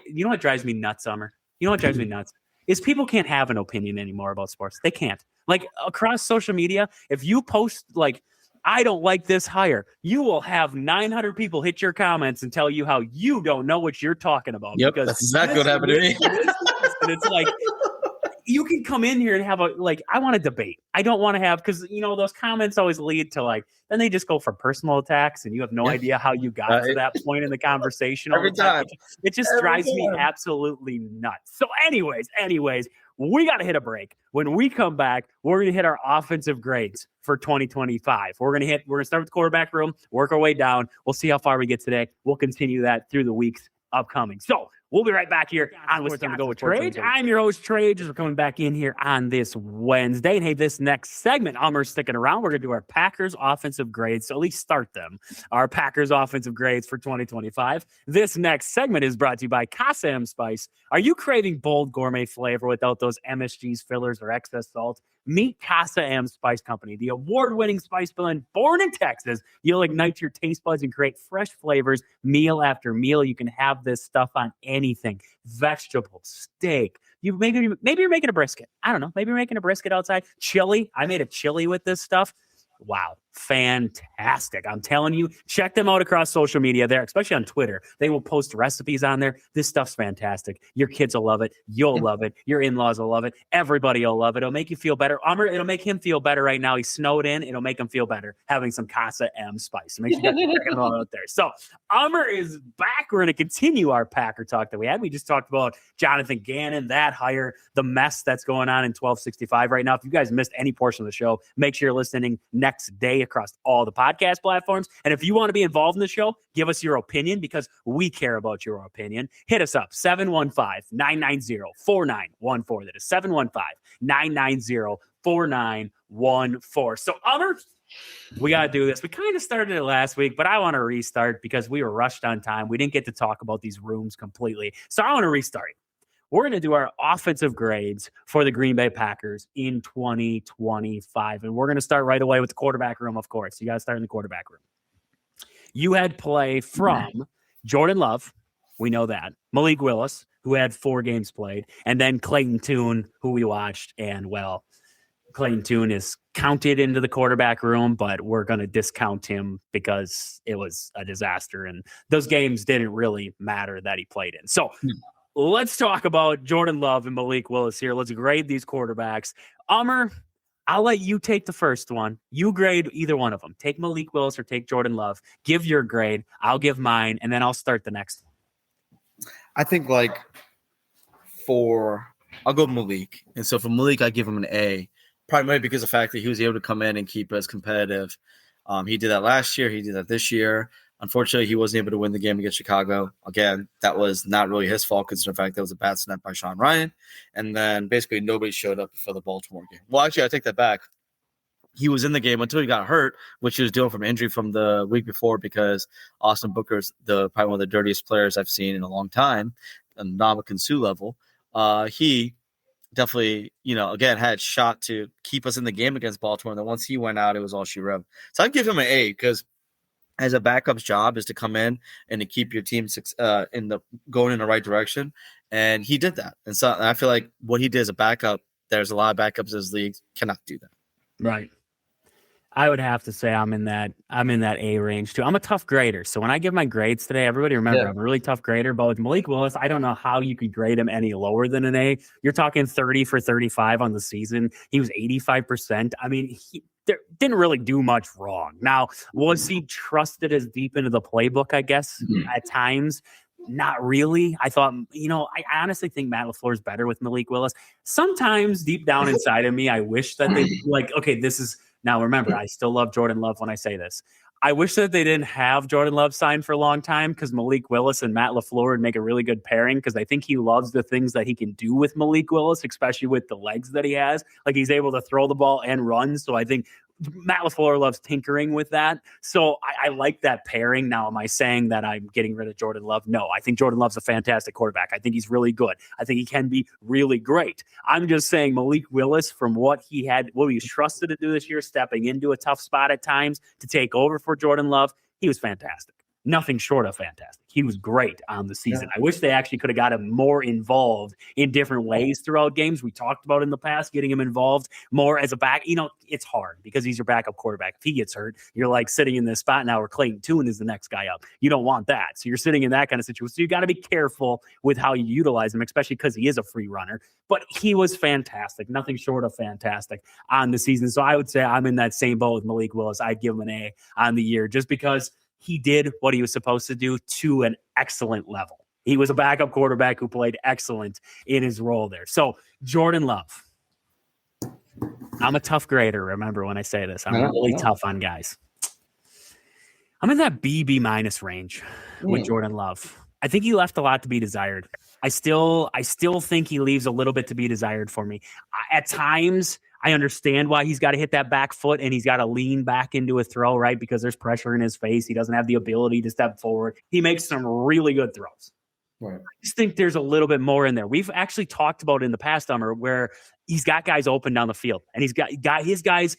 you know what drives me nuts, Summer? You know what drives me nuts? Is people can't have an opinion anymore about sports. They can't. Like across social media, if you post like, I don't like this hire, you will have 900 people hit your comments and tell you how you don't know what you're talking about. Yep, because that's exactly what happened to me. And it's like, you can come in here and have I want to debate. I don't want to have, because, those comments always lead to then they just go for personal attacks and you have no idea how you got to that point in the conversation. Every time. It just drives me absolutely nuts. So anyways, we got to hit a break. When we come back, we're going to hit our offensive grades for 2025. We're going to start with the quarterback room, work our way down. We'll see how far we get today. We'll continue that through the weeks upcoming. So we'll be right back here on Wisconsin Go with Trade. I'm your host, Trade. We're coming back in here on this Wednesday. And hey, this next segment, Elmer's sticking around. We're going to do our Packers offensive grades. So at least start them. Our Packers offensive grades for 2025. This next segment is brought to you by Casa M Spice. Are you craving bold gourmet flavor without those MSGs, fillers, or excess salt? Meet Casa M Spice Company, the award-winning spice blend born in Texas. You'll ignite your taste buds and create fresh flavors meal after meal. You can have this stuff on anything: vegetables, steak. Maybe you're making a brisket. I don't know. Maybe you're making a brisket outside. Chili. I made a chili with this stuff. Wow. Fantastic. I'm telling you, check them out across social media there, especially on Twitter. They will post recipes on there. This stuff's fantastic. Your kids will love it. You'll love it. Your in-laws will love it. Everybody will love it. It'll make you feel better. It'll make him feel better right now. He's snowed in. It'll make him feel better having some Casa M Spice. So make sure you check them out there. So Amr is back. We're going to continue our Packer talk that we had. We just talked about Jonathan Gannon, that hire, the mess that's going on in 1265 right now. If you guys missed any portion of the show, make sure you're listening next day across all the podcast platforms. And if you want to be involved in the show, give us your opinion because we care about your opinion. Hit us up, 715-990-4914. That is 715-990-4914. So, Amr, we got to do this. We kind of started it last week, but I want to restart because we were rushed on time. We didn't get to talk about these rooms completely. So I want to restart. We're going to do our offensive grades for the Green Bay Packers in 2025. And we're going to start right away with the quarterback room, of course. You got to start in the quarterback room. You had play from Jordan Love. We know that. Malik Willis, who had 4 games played. And then Clayton Tune, who we watched. And, well, Clayton Tune is counted into the quarterback room, but we're going to discount him because it was a disaster. And those games didn't really matter that he played in. So, let's talk about Jordan Love and Malik Willis here. Let's grade these quarterbacks. Amr, I'll let you take the first one. You grade either one of them. Take Malik Willis or take Jordan Love. Give your grade. I'll give mine, and then I'll start the next one. I think I'll go Malik. And so for Malik, I give him an A, primarily because of the fact that he was able to come in and keep us competitive. He did that last year. He did that this year. Unfortunately, he wasn't able to win the game against Chicago. Again, that was not really his fault, considering the fact that was a bad snap by Sean Ryan. And then basically nobody showed up for the Baltimore game. Well, actually, I take that back. He was in the game until he got hurt, which he was dealing from injury from the week before because Austin Booker's probably one of the dirtiest players I've seen in a long time, a Ndamukong Suh level. He definitely, again, had shot to keep us in the game against Baltimore. And then once he went out, it was all she wrote. So I'd give him an A because as a backup's job is to come in and to keep your team going in the right direction. And he did that. And so I feel like what he did as a backup, there's a lot of backups in this league cannot do that. Right. I would have to say I'm in that A range too. I'm a tough grader. So when I give my grades today, everybody remember I'm a really tough grader. But with Malik Willis, I don't know how you could grade him any lower than an A. You're talking 30 for 35 on the season. He was 85%. I mean, he didn't really do much wrong. Now, was he trusted as deep into the playbook, I guess, at times? Not really. I thought, I honestly think Matt LaFleur is better with Malik Willis. Sometimes deep down inside of me, I wish that they okay, this is. Now, remember, I still love Jordan Love when I say this. I wish that they didn't have Jordan Love signed for a long time because Malik Willis and Matt LaFleur would make a really good pairing because I think he loves the things that he can do with Malik Willis, especially with the legs that he has. Like he's able to throw the ball and run. So I think Matt LaFleur loves tinkering with that. So I like that pairing. Now, am I saying that I'm getting rid of Jordan Love? No, I think Jordan Love's a fantastic quarterback. I think he's really good. I think he can be really great. I'm just saying Malik Willis, from what he was trusted to do this year, stepping into a tough spot at times to take over for Jordan Love, he was fantastic. Nothing short of fantastic. He was great on the season. Yeah. I wish they actually could have got him more involved in different ways throughout games. We talked about in the past, getting him involved more as a back. It's hard because he's your backup quarterback. If he gets hurt, you're like sitting in this spot now where Clayton Tune is the next guy up. You don't want that. So you're sitting in that kind of situation. So you got to be careful with how you utilize him, especially because he is a free runner. But he was fantastic. Nothing short of fantastic on the season. So I would say I'm in that same boat with Malik Willis. I'd give him an A on the year just because he did what he was supposed to do to an excellent level. He was a backup quarterback who played excellent in his role there. So Jordan Love. I'm a tough grader, remember when I say this. I'm really tough on guys. I'm in that B minus range with Jordan Love. I think he left a lot to be desired. I still think he leaves a little bit to be desired for me. At times, I understand why he's got to hit that back foot and he's got to lean back into a throw, right? Because there's pressure in his face. He doesn't have the ability to step forward. He makes some really good throws. Right. I just think there's a little bit more in there. We've actually talked about it in the past, summer, where he's got guys open down the field and he's got his guys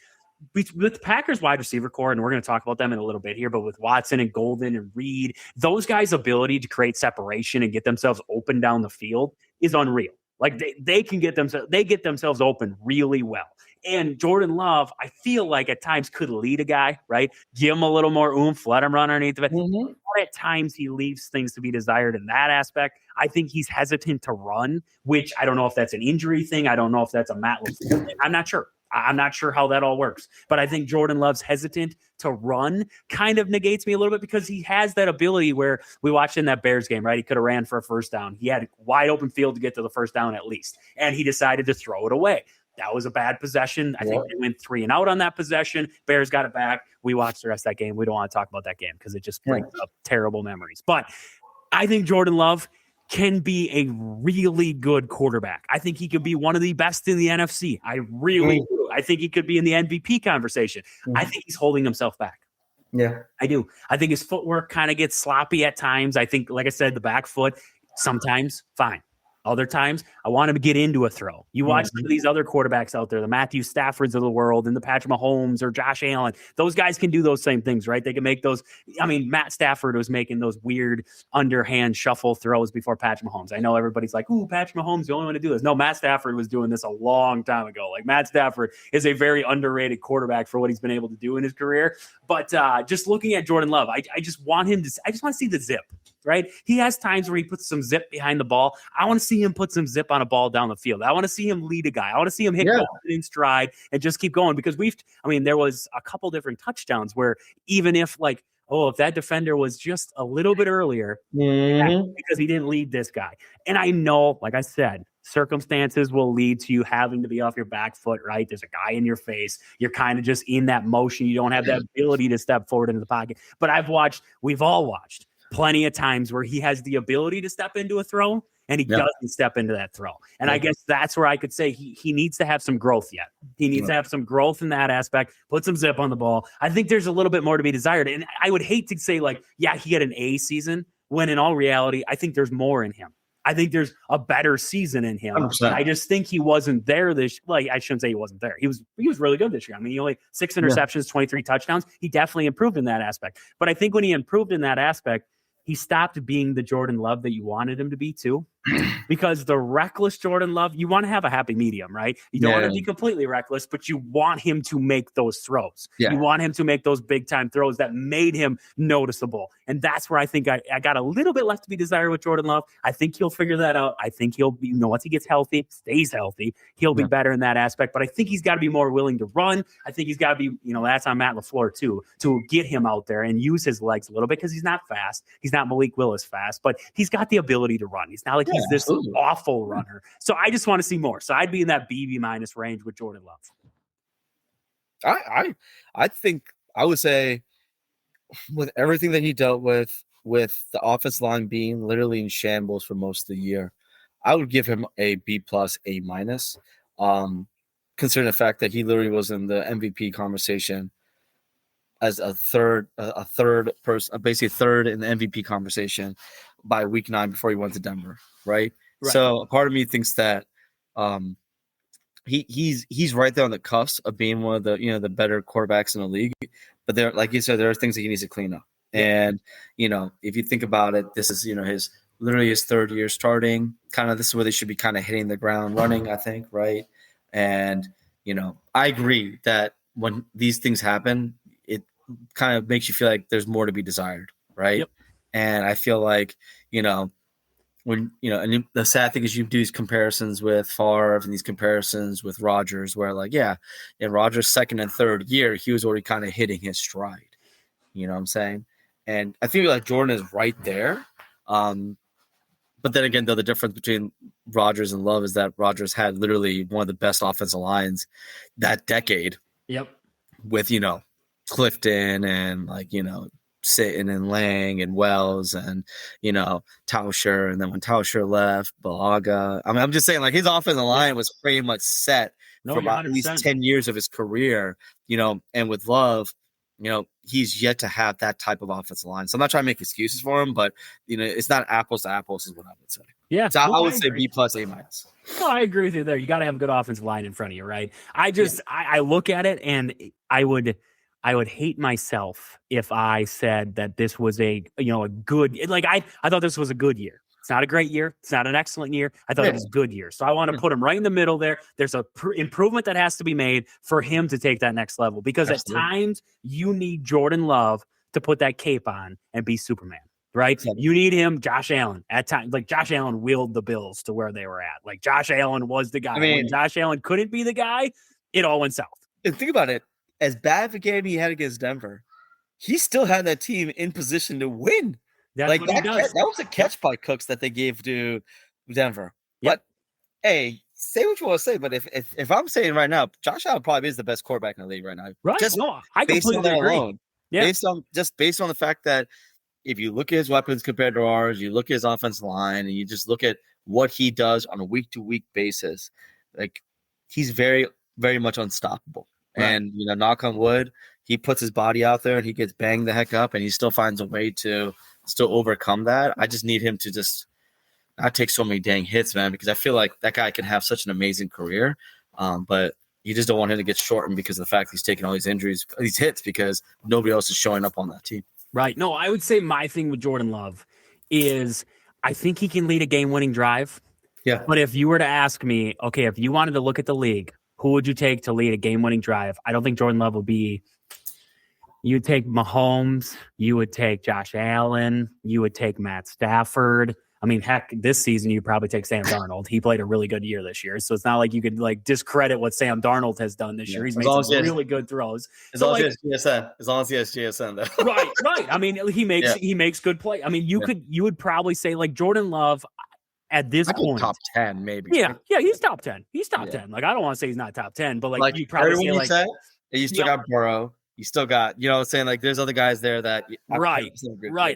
with the Packers wide receiver core, and we're going to talk about them in a little bit here, but with Watson and Golden and Reed, those guys' ability to create separation and get themselves open down the field is unreal. Like they get themselves open really well. And Jordan Love, I feel like at times could lead a guy, right? Give him a little more oomph, let him run underneath of it. Mm-hmm. But at times he leaves things to be desired in that aspect. I think he's hesitant to run, which I don't know if that's an injury thing. I don't know if that's a Matt LaFleur thing. I'm not sure. I'm not sure how that all works. But I think Jordan Love's hesitant to run kind of negates me a little bit because he has that ability where we watched in that Bears game, right? He could have ran for a first down. He had a wide open field to get to the first down at least. And he decided to throw it away. That was a bad possession. I think they went 3 and out on that possession. Bears got it back. We watched the rest of that game. We don't want to talk about that game because it just brings up terrible memories. But I think Jordan Love can be a really good quarterback. I think he could be one of the best in the NFC. I really do. I think he could be in the MVP conversation. I think he's holding himself back. Yeah, I do. I think his footwork kind of gets sloppy at times. I think, like I said, the back foot, sometimes fine. Other times, I want him to get into a throw. You watch some of these other quarterbacks out there, the Matthew Staffords of the world and the Patrick Mahomes or Josh Allen. Those guys can do those same things, right? They can make those. I mean, Matt Stafford was making those weird underhand shuffle throws before Patrick Mahomes. I know everybody's like, ooh, Patrick Mahomes, the only one to do this. No, Matt Stafford was doing this a long time ago. Like, Matt Stafford is a very underrated quarterback for what he's been able to do in his career. But just looking at Jordan Love, I just want him to – I just want to see the zip. Right? He has times where he puts some zip behind the ball. I want to see him put some zip on a ball down the field. I want to see him lead a guy. I want to see him hit in stride and just keep going because there was a couple different touchdowns where even if if that defender was just a little bit earlier because he didn't lead this guy. And I know, like I said, circumstances will lead to you having to be off your back foot, right? There's a guy in your face. You're kind of just in that motion. You don't have that ability to step forward into the pocket. But we've all watched plenty of times where he has the ability to step into a throw and he doesn't step into that throw. And I guess that's where I could say he needs to have some growth yet. He needs to have some growth in that aspect, put some zip on the ball. I think there's a little bit more to be desired. And I would hate to say he had an A season when in all reality, I think there's more in him. I think there's a better season in him. 100%. I just think he wasn't there I shouldn't say he wasn't there. He was really good this year. I mean, he only 6 interceptions, 23 touchdowns. He definitely improved in that aspect. But I think when he improved in that aspect, he stopped being the Jordan Love that you wanted him to be too. Because the reckless Jordan Love, you want to have a happy medium, right? You don't want to be completely reckless, but you want him to make those throws. Yeah. You want him to make those big time throws that made him noticeable. And that's where I think I got a little bit left to be desired with Jordan Love. I think he'll figure that out. I think he'll be, once he gets healthy, stays healthy, he'll be better in that aspect. But I think he's got to be more willing to run. I think he's got to be, that's on Matt LaFleur too, to get him out there and use his legs a little bit because he's not fast. He's not Malik Willis fast, but he's got the ability to run. He's not like he's this awful runner. So I just want to see more. So I'd be in that B minus range with Jordan Love. I think I would say with everything that he dealt with the offensive line being literally in shambles for most of the year, I would give him a B plus, A minus. Considering the fact that he literally was in the MVP conversation as a third person, basically third in the MVP conversation by week 9 before he went to Denver, right? So part of me thinks that he's right there on the cusp of being one of the the better quarterbacks in the league. But there, like you said, there are things that he needs to clean up. And if you think about it, this is his literally his third year starting. Kind of this is where they should be kind of hitting the ground running, I think, right? And I agree that when these things happen, it kind of makes you feel like there's more to be desired, right? Yep. And I feel like when and the sad thing is you do these comparisons with Favre and these comparisons with Rodgers, where in Rodgers' second and third year, he was already kind of hitting his stride. You know what I'm saying? And I feel like Jordan is right there. But then again, though, the difference between Rodgers and Love is that Rodgers had literally one of the best offensive lines that decade. Yep. With Clifton and Sitton and Lang and Wells and Tauscher, and then when Tauscher left, Balaga. I mean, I'm just saying, his offensive line was pretty much set for about at least 10 years of his career. And with Love, he's yet to have that type of offensive line. So I'm not trying to make excuses for him, but it's not apples to apples, is what I would say. Yeah, so I would say B plus, A minus. No, I agree with you there. You got to have a good offensive line in front of you, right? I look at it and I would hate myself if I said that this was a good, I thought this was a good year. It's not a great year. It's not an excellent year. I thought it was a good year. So I want to put him right in the middle there. There's a improvement that has to be made for him to take that next level, because Absolutely. At times you need Jordan Love to put that cape on and be Superman. Right? Absolutely. You need him, Josh Allen. At times, Josh Allen willed the Bills to where they were at. Josh Allen was the guy. When Josh Allen couldn't be the guy, it all went south. And think about it. As bad of a game he had against Denver, he still had that team in position to win. That's what he does. That was a catch by Cooks that they gave to Denver. Yep. But hey, say what you want to say, but if I'm saying right now, Josh Allen probably is the best quarterback in the league right now. Right? I completely agree. Alone, yeah. Based on the fact that if you look at his weapons compared to ours, you look at his offensive line, and you just look at what he does on a week-to-week basis, he's very, very much unstoppable. Right. And knock on wood, he puts his body out there and he gets banged the heck up, and he still finds a way to still overcome that. I just need him to just not take so many dang hits, man, because I feel like that guy can have such an amazing career, but you just don't want him to get shortened because of the fact he's taking all these injuries, these hits, because nobody else is showing up on that team. Right. No, I would say my thing with Jordan Love is I think he can lead a game-winning drive. Yeah. But if you were to ask me, okay, if you wanted to look at the league, who would you take to lead a game-winning drive? I don't think Jordan Love would be. You would take Mahomes. You would take Josh Allen. You would take Matt Stafford. I mean, heck, this season you'd probably take Sam Darnold. He played a really good year this year, so it's not like you could discredit what Sam Darnold has done this year. He's made some really good throws. As long as he has GSN, though. Right. I mean, he makes good play. I mean, you would probably say Jordan Love at this point, top 10 maybe. Yeah, he's top 10. He's top 10. I don't want to say he's not top 10, but you probably say you still got Burrow. You still got, saying there's other guys there that. Right.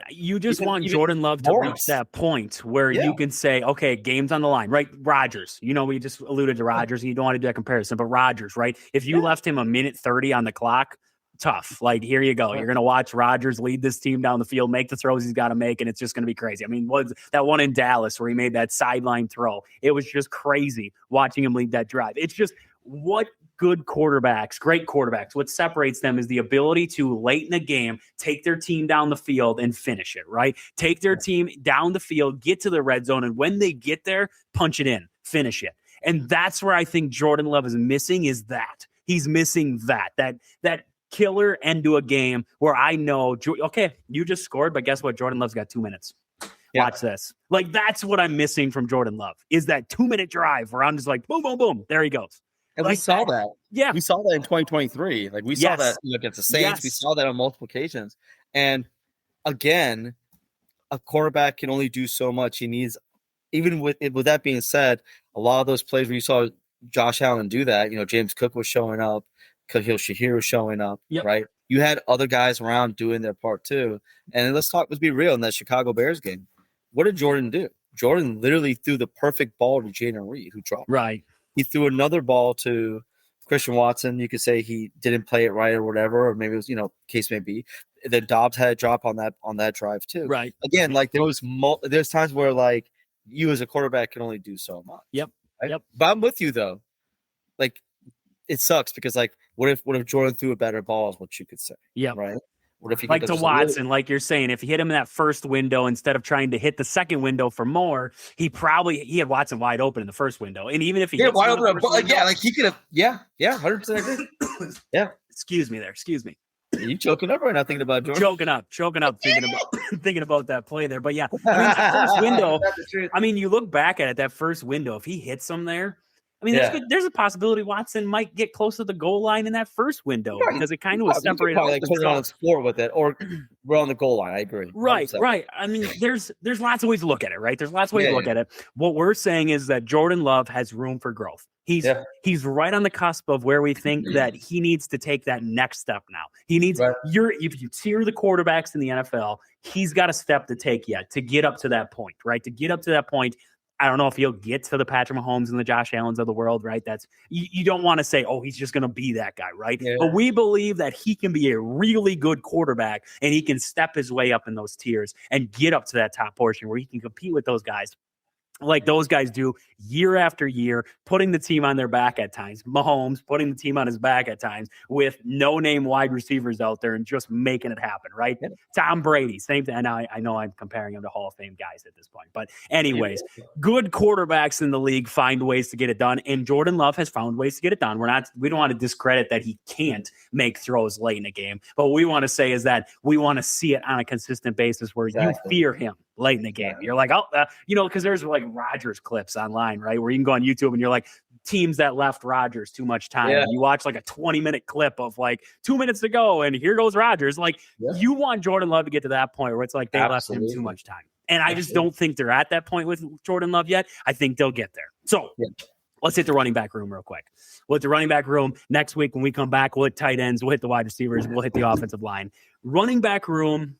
You just want Jordan Love to reach that point where you can say, okay, game's on the line, right? Rodgers, we just alluded to Rodgers, and you don't want to do that comparison, but Rodgers, right? If you left him a minute 30 on the clock, tough. Here you go. You're going to watch Rodgers lead this team down the field, make the throws he's got to make, and it's just going to be crazy. I mean, was that one in Dallas where he made that sideline throw? It was just crazy watching him lead that drive. It's just what good quarterbacks, great quarterbacks, what separates them is the ability to, late in the game, take their team down the field and finish it, right? Take their team down the field, get to the red zone, and when they get there, punch it in, finish it. And that's where I think Jordan Love is missing, is that. He's missing that killer end to a game where I know, okay, you just scored, but guess what? Jordan Love's got 2 minutes. Watch this. That's what I'm missing from Jordan Love, is that 2-minute drive where I'm just boom, boom, boom. There he goes. And we saw that. Yeah. We saw that in 2023. We saw that against the Saints. Yes. We saw that on multiple occasions. And again, a quarterback can only do so much. He needs, even with that being said, a lot of those plays where you saw Josh Allen do that, James Cook was showing up, Khalil Shahir was showing up, right? you had other guys around doing their part too. And let's be real, in that Chicago Bears game, what did Jordan do? Jordan literally threw the perfect ball to Jalen Reed, who dropped. Right. He threw another ball to Christian Watson. You could say he didn't play it right or whatever, or maybe it was, case may be. Then Dobbs had a drop on that drive too. Right. Again, like there's times where like you as a quarterback can only do so much. Yep. Right? Yep. But I'm with you though. Like it sucks because like what if Jordan threw a better ball is what you could say. Yep. Right. What if he like to Watson, like you're saying, if he hit him in that first window instead of trying to hit the second window for more, he had Watson wide open in the first window. And even if he wide open, like he could have, 100% agree. Yeah. Excuse me. Are you choking up right now thinking about Jordan? Choking up thinking about that play there. But yeah, I mean, that first window, I mean, you look back at it, that first window, if he hits him there, I mean, there's a possibility Watson might get close to the goal line in that first window because it kind of was separated. Like put it on the floor with it, or we're on the goal line. I agree. Right. I mean, there's lots of ways to look at it, right? There's lots of ways to look at it. What we're saying is that Jordan Love has room for growth. He's right on the cusp of where we think that he needs to take that next step now. He needs if you tier the quarterbacks in the NFL, he's got a step to take yet to get up to that point, right? To get up to that point. I don't know if he'll get to the Patrick Mahomes and the Josh Allens of the world, right? That's you don't want to say, oh, he's just going to be that guy, right? Yeah. But we believe that he can be a really good quarterback and he can step his way up in those tiers and get up to that top portion where he can compete with those guys. Like those guys do year after year, putting the team on their back at times. Mahomes putting the team on his back at times with no-name wide receivers out there and just making it happen, right? Yeah. Tom Brady, same thing. And I know I'm comparing him to Hall of Fame guys at this point. But anyways, good quarterbacks in the league find ways to get it done. And Jordan Love has found ways to get it done. We don't want to discredit that he can't make throws late in a game. But what we want to say is that we want to see it on a consistent basis where you fear him late in the game. You're like, because there's like Rodgers clips online, right? Where you can go on YouTube and you're like, teams that left Rodgers too much time. Yeah. You watch like a 20-minute clip of like 2 minutes to go and here goes Rodgers. Like you want Jordan Love to get to that point where it's like they left him too much time. And I just don't think they're at that point with Jordan Love yet. I think they'll get there. So let's hit the running back room real quick. We'll hit the running back room next week when we come back. We'll hit tight ends. We'll hit the wide receivers. We'll hit the offensive line. Running back room.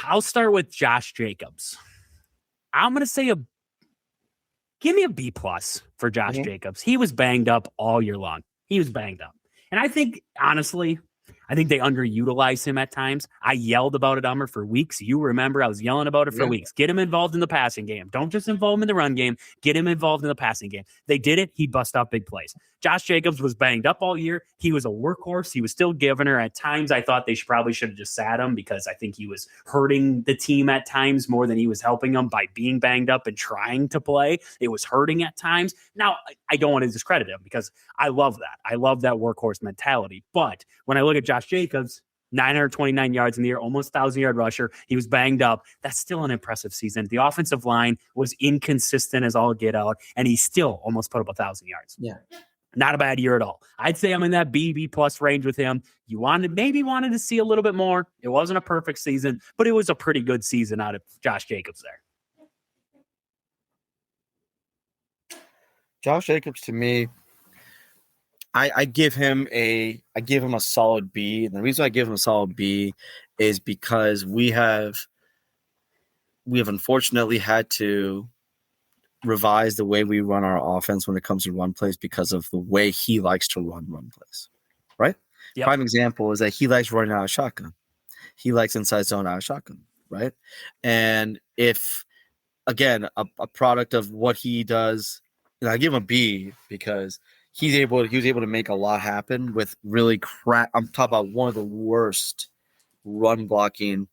I'll start with Josh Jacobs. I'm going to say give me a B+ for Josh Jacobs. He was banged up all year long. He was banged up. And I think, honestly, they underutilize him at times. I yelled about it, for weeks. You remember I was yelling about it for weeks. Get him involved in the passing game. Don't just involve him in the run game. Get him involved in the passing game. They did it. He bust out big plays. Josh Jacobs was banged up all year. He was a workhorse. He was still giving her. At times, I thought they probably should have just sat him because I think he was hurting the team at times more than he was helping them by being banged up and trying to play. It was hurting at times. Now, I don't want to discredit him because I love that. I love that workhorse mentality. But when I look at Josh Jacobs, 929 yards in the year, almost 1,000-yard rusher. He was banged up. That's still an impressive season. The offensive line was inconsistent as all get out, and he still almost put up 1,000 yards. Yeah. Not a bad year at all. I'd say I'm in that B+ range with him. You wanted to see a little bit more. It wasn't a perfect season, but it was a pretty good season out of Josh Jacobs there. Josh Jacobs, to me, I give him a solid B. And the reason I give him a solid B is because we have unfortunately had to revise the way we run our offense when it comes to run plays because of the way he likes to run plays, right? Yep. Prime example is that he likes running out of shotgun. He likes inside zone out of shotgun, right? And if, again, a product of what he does, and I give him a B because he was able to make a lot happen with really crap. I'm talking about one of the worst run blocking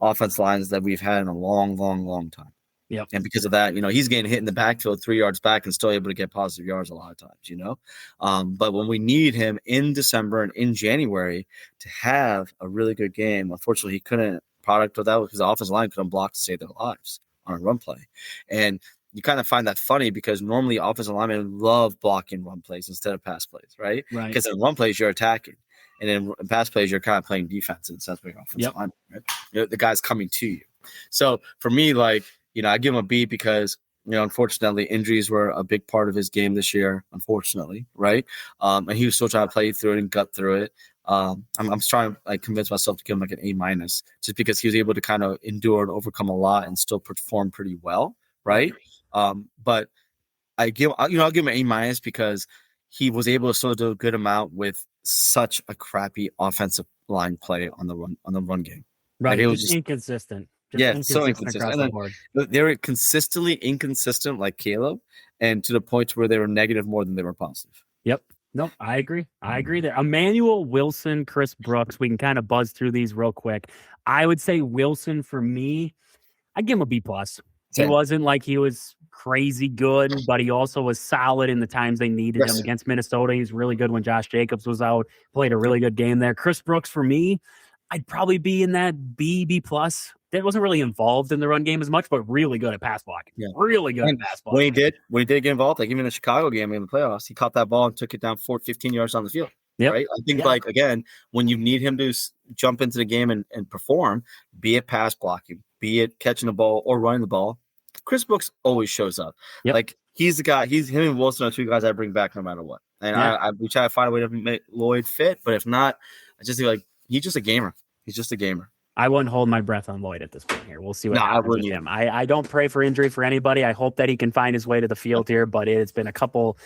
offense lines that we've had in a long, long, long time. Yep. And because of that, he's getting hit in the backfield 3 yards back and still able to get positive yards a lot of times, But when we need him in December and in January to have a really good game, unfortunately, he couldn't product of that because the offensive line couldn't block to save their lives on a run play. And you kind of find that funny because normally offensive linemen love blocking run plays instead of pass plays, right? Right. Because in run plays, you're attacking. And in pass plays, you're kind of playing defense. And that's what your offensive lineman, right? The guy's coming to you. So for me, I give him a B because, unfortunately, injuries were a big part of his game this year, unfortunately, right? And he was still trying to play through it and gut through it. I'm trying to like convince myself to give him like an A-, just because he was able to kind of endure and overcome a lot and still perform pretty well, right? But I'll give him an A- because he was able to still do a good amount with such a crappy offensive line play on the run game. Right, Like it was just just inconsistent. so inconsistent. Across And the then board. they were consistently inconsistent, like Caleb, and to the point where they were negative more than they were positive. Yep. Nope, I agree. I agree there. Emmanuel Wilson, Chris Brooks. We can kind of buzz through these real quick. I would say Wilson for me, I'd give him a B plus. He Same. wasn't like he was crazy good, but he also was solid in the times they needed him Yes. against Minnesota. He was really good when Josh Jacobs was out. Played a really good game there. Chris Brooks for me, I'd probably be in that B plus. That wasn't really involved in the run game as much, but really good at pass blocking. Yeah. Really good at pass blocking. When he did get involved, like even in the Chicago game in the playoffs, he caught that ball and took it down 15 yards on the field. Yep. Right. I think like, again, when you need him to jump into the game and perform, be it pass blocking, be it catching the ball or running the ball, Chris Brooks always shows up. Yep. Like he's the guy. Him and Wilson are two guys I bring back no matter what. And we try to find a way to make Lloyd fit, but if not, I just think like he's just a gamer. He's just a gamer. I wouldn't hold my breath on Lloyd at this point here. We'll see what happens with him. Either. I don't pray for injury for anybody. I hope that he can find his way to the field here, but it's been a couple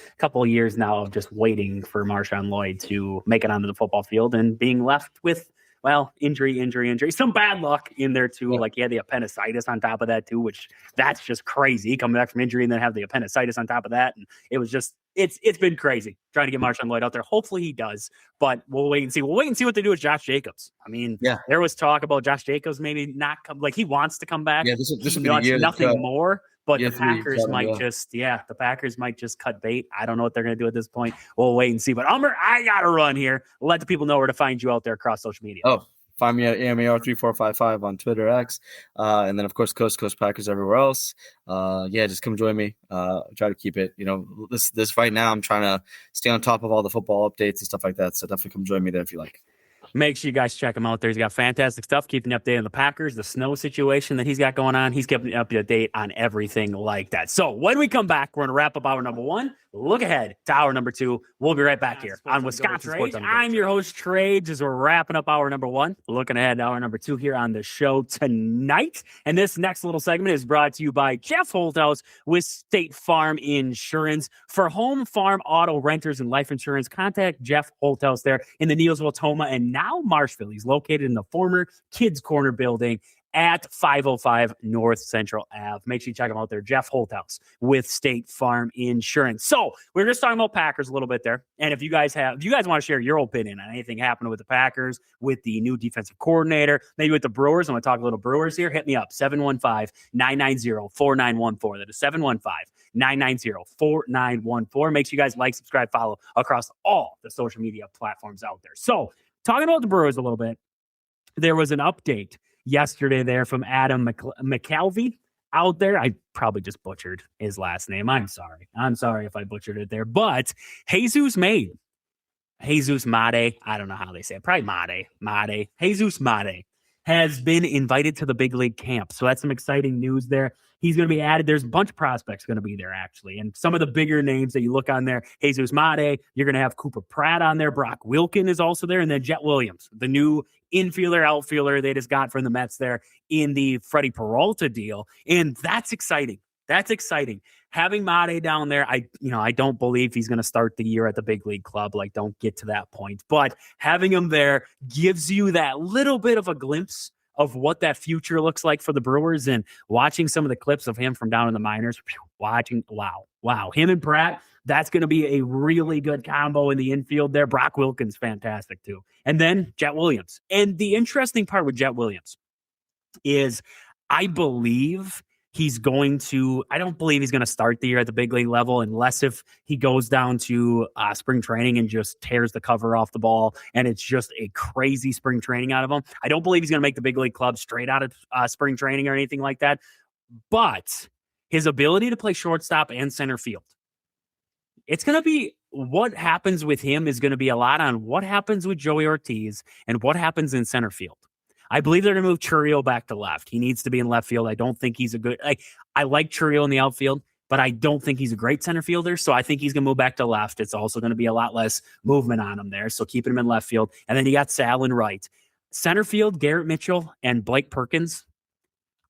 years now of just waiting for Marshawn Lloyd to make it onto the football field and being left with, well, injury. Some bad luck in there too. Yeah. Like he had the appendicitis on top of that too, which that's just crazy. Coming back from injury and then have the appendicitis on top of that. And it was just, it's been crazy trying to get Marshawn Lloyd out there. Hopefully he does, but we'll wait and see. We'll wait and see what they do with Josh Jacobs. I mean, there was talk about Josh Jacobs maybe not come, like he wants to come back. Yeah, this will be wants the year nothing more. But the Packers the Packers might just cut bait. I don't know what they're going to do at this point. We'll wait and see. But Umber, I got to run here. Let the people know where to find you out there across social media. Oh, find me at AMAR3455 on Twitter X. And then, of course, Coast to Coast Packers everywhere else. Just come join me. Try to keep it, this right now, I'm trying to stay on top of all the football updates and stuff like that. So definitely come join me there if you like. Make sure you guys check him out there. He's got fantastic stuff, keeping you updated on the Packers, the snow situation that he's got going on. He's keeping you up to date on everything like that. So when we come back, we're going to wrap up hour number 1. Look ahead to hour number 2. We'll be right back here on Wisconsin Sports. I'm your host, Trades, as we're wrapping up hour number 1. Looking ahead to hour number 2 here on the show tonight. And this next little segment is brought to you by Jeff Holthouse with State Farm Insurance. For home, farm, auto, renters, and life insurance, contact Jeff Holthouse there in the Neelsville, Toma, and now Marshville. He's located in the former Kids Corner building at 505 North Central Ave. Make sure you check him out there, Jeff Holthouse with State Farm Insurance. So we're just talking about Packers a little bit there. And if you guys want to share your opinion on anything happening with the Packers, with the new defensive coordinator, maybe with the Brewers, I'm going to talk a little Brewers here. Hit me up, 715-990-4914. That is 715-990-4914. Make sure you guys like, subscribe, follow across all the social media platforms out there. So talking about the Brewers a little bit, there was an update yesterday there from Adam McCalvey out there. I probably just butchered his last name. I'm sorry if I butchered it there. But Jesus Made, I don't know how they say it. Probably Made. Jesus Made has been invited to the big league camp. So that's some exciting news there. He's going to be added. There's a bunch of prospects going to be there, actually. And some of the bigger names that you look on there, Jesus Made, you're going to have Cooper Pratt on there. Brock Wilkin is also there. And then Jet Williams, the new infielder, outfielder they just got from the Mets there in the Freddie Peralta deal. And that's exciting. Having Made down there, I don't believe he's going to start the year at the big league club. Like, don't get to that point. But having him there gives you that little bit of a glimpse of what that future looks like for the Brewers, and watching some of the clips of him from down in the minors, wow. Him and Pratt, that's going to be a really good combo in the infield there. Brock Wilkins, fantastic too. And then Jet Williams. And the interesting part with Jet Williams is I don't believe he's going to start the year at the big league level unless if he goes down to spring training and just tears the cover off the ball and it's just a crazy spring training out of him. I don't believe he's going to make the big league club straight out of spring training or anything like that. But his ability to play shortstop and center field, it's going to be what happens with him is going to be a lot on what happens with Joey Ortiz and what happens in center field. I believe they're going to move Churriel back to left. He needs to be in left field. I don't think he's I like Churriel in the outfield. but I don't think he's a great center fielder. So I think he's going to move back to left. It's also going to be a lot less movement on him there. So keeping him in left field. And then you got Sal in right. Center field, Garrett Mitchell and Blake Perkins.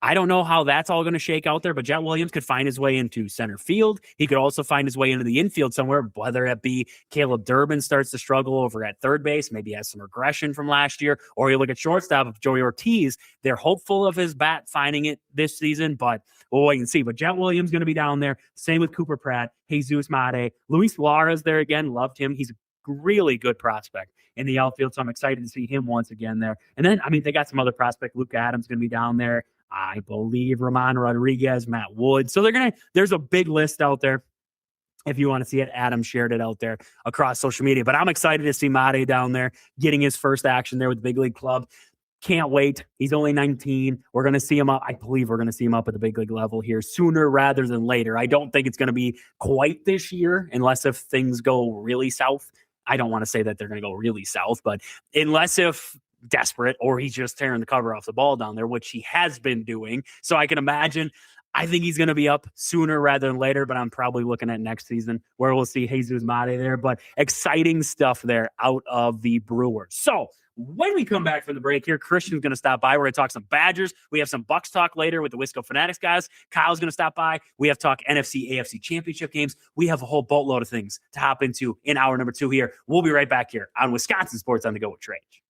I don't know how that's all going to shake out there, but Jet Williams could find his way into center field. He could also find his way into the infield somewhere, whether it be Caleb Durbin starts to struggle over at third base, maybe has some regression from last year, or you look at shortstop of Joey Ortiz. They're hopeful of his bat finding it this season, but we'll wait and see. But Jet Williams going to be down there. Same with Cooper Pratt, Jesus Mate. Luis Lara's there again. Loved him. He's a really good prospect in the outfield, so I'm excited to see him once again there. And then, they got some other prospect. Luke Adams going to be down there. I believe Ramon Rodriguez, Matt Wood. So there's a big list out there. If you want to see it, Adam shared it out there across social media. But I'm excited to see Mate down there getting his first action there with the big league club. Can't wait. He's only 19. We're going to see him up. I believe we're going to see him up at the big league level here sooner rather than later. I don't think it's going to be quite this year unless if things go really south. I don't want to say that they're going to go really south, but unless if desperate or he's just tearing the cover off the ball down there, which he has been doing. So I can imagine, I think he's going to be up sooner rather than later, but I'm probably looking at next season where we'll see Jesus Mate there. But exciting stuff there out of the Brewers. So when we come back from the break here, Christian's going to stop by. We're going to talk some Badgers. We have some Bucks talk later with the Wisco Fanatics guys. Kyle's going to stop by. We have talk NFC, AFC championship games. We have a whole boatload of things to hop into in hour number 2 here. We'll be right back here on Wisconsin Sports on the Go with Trage.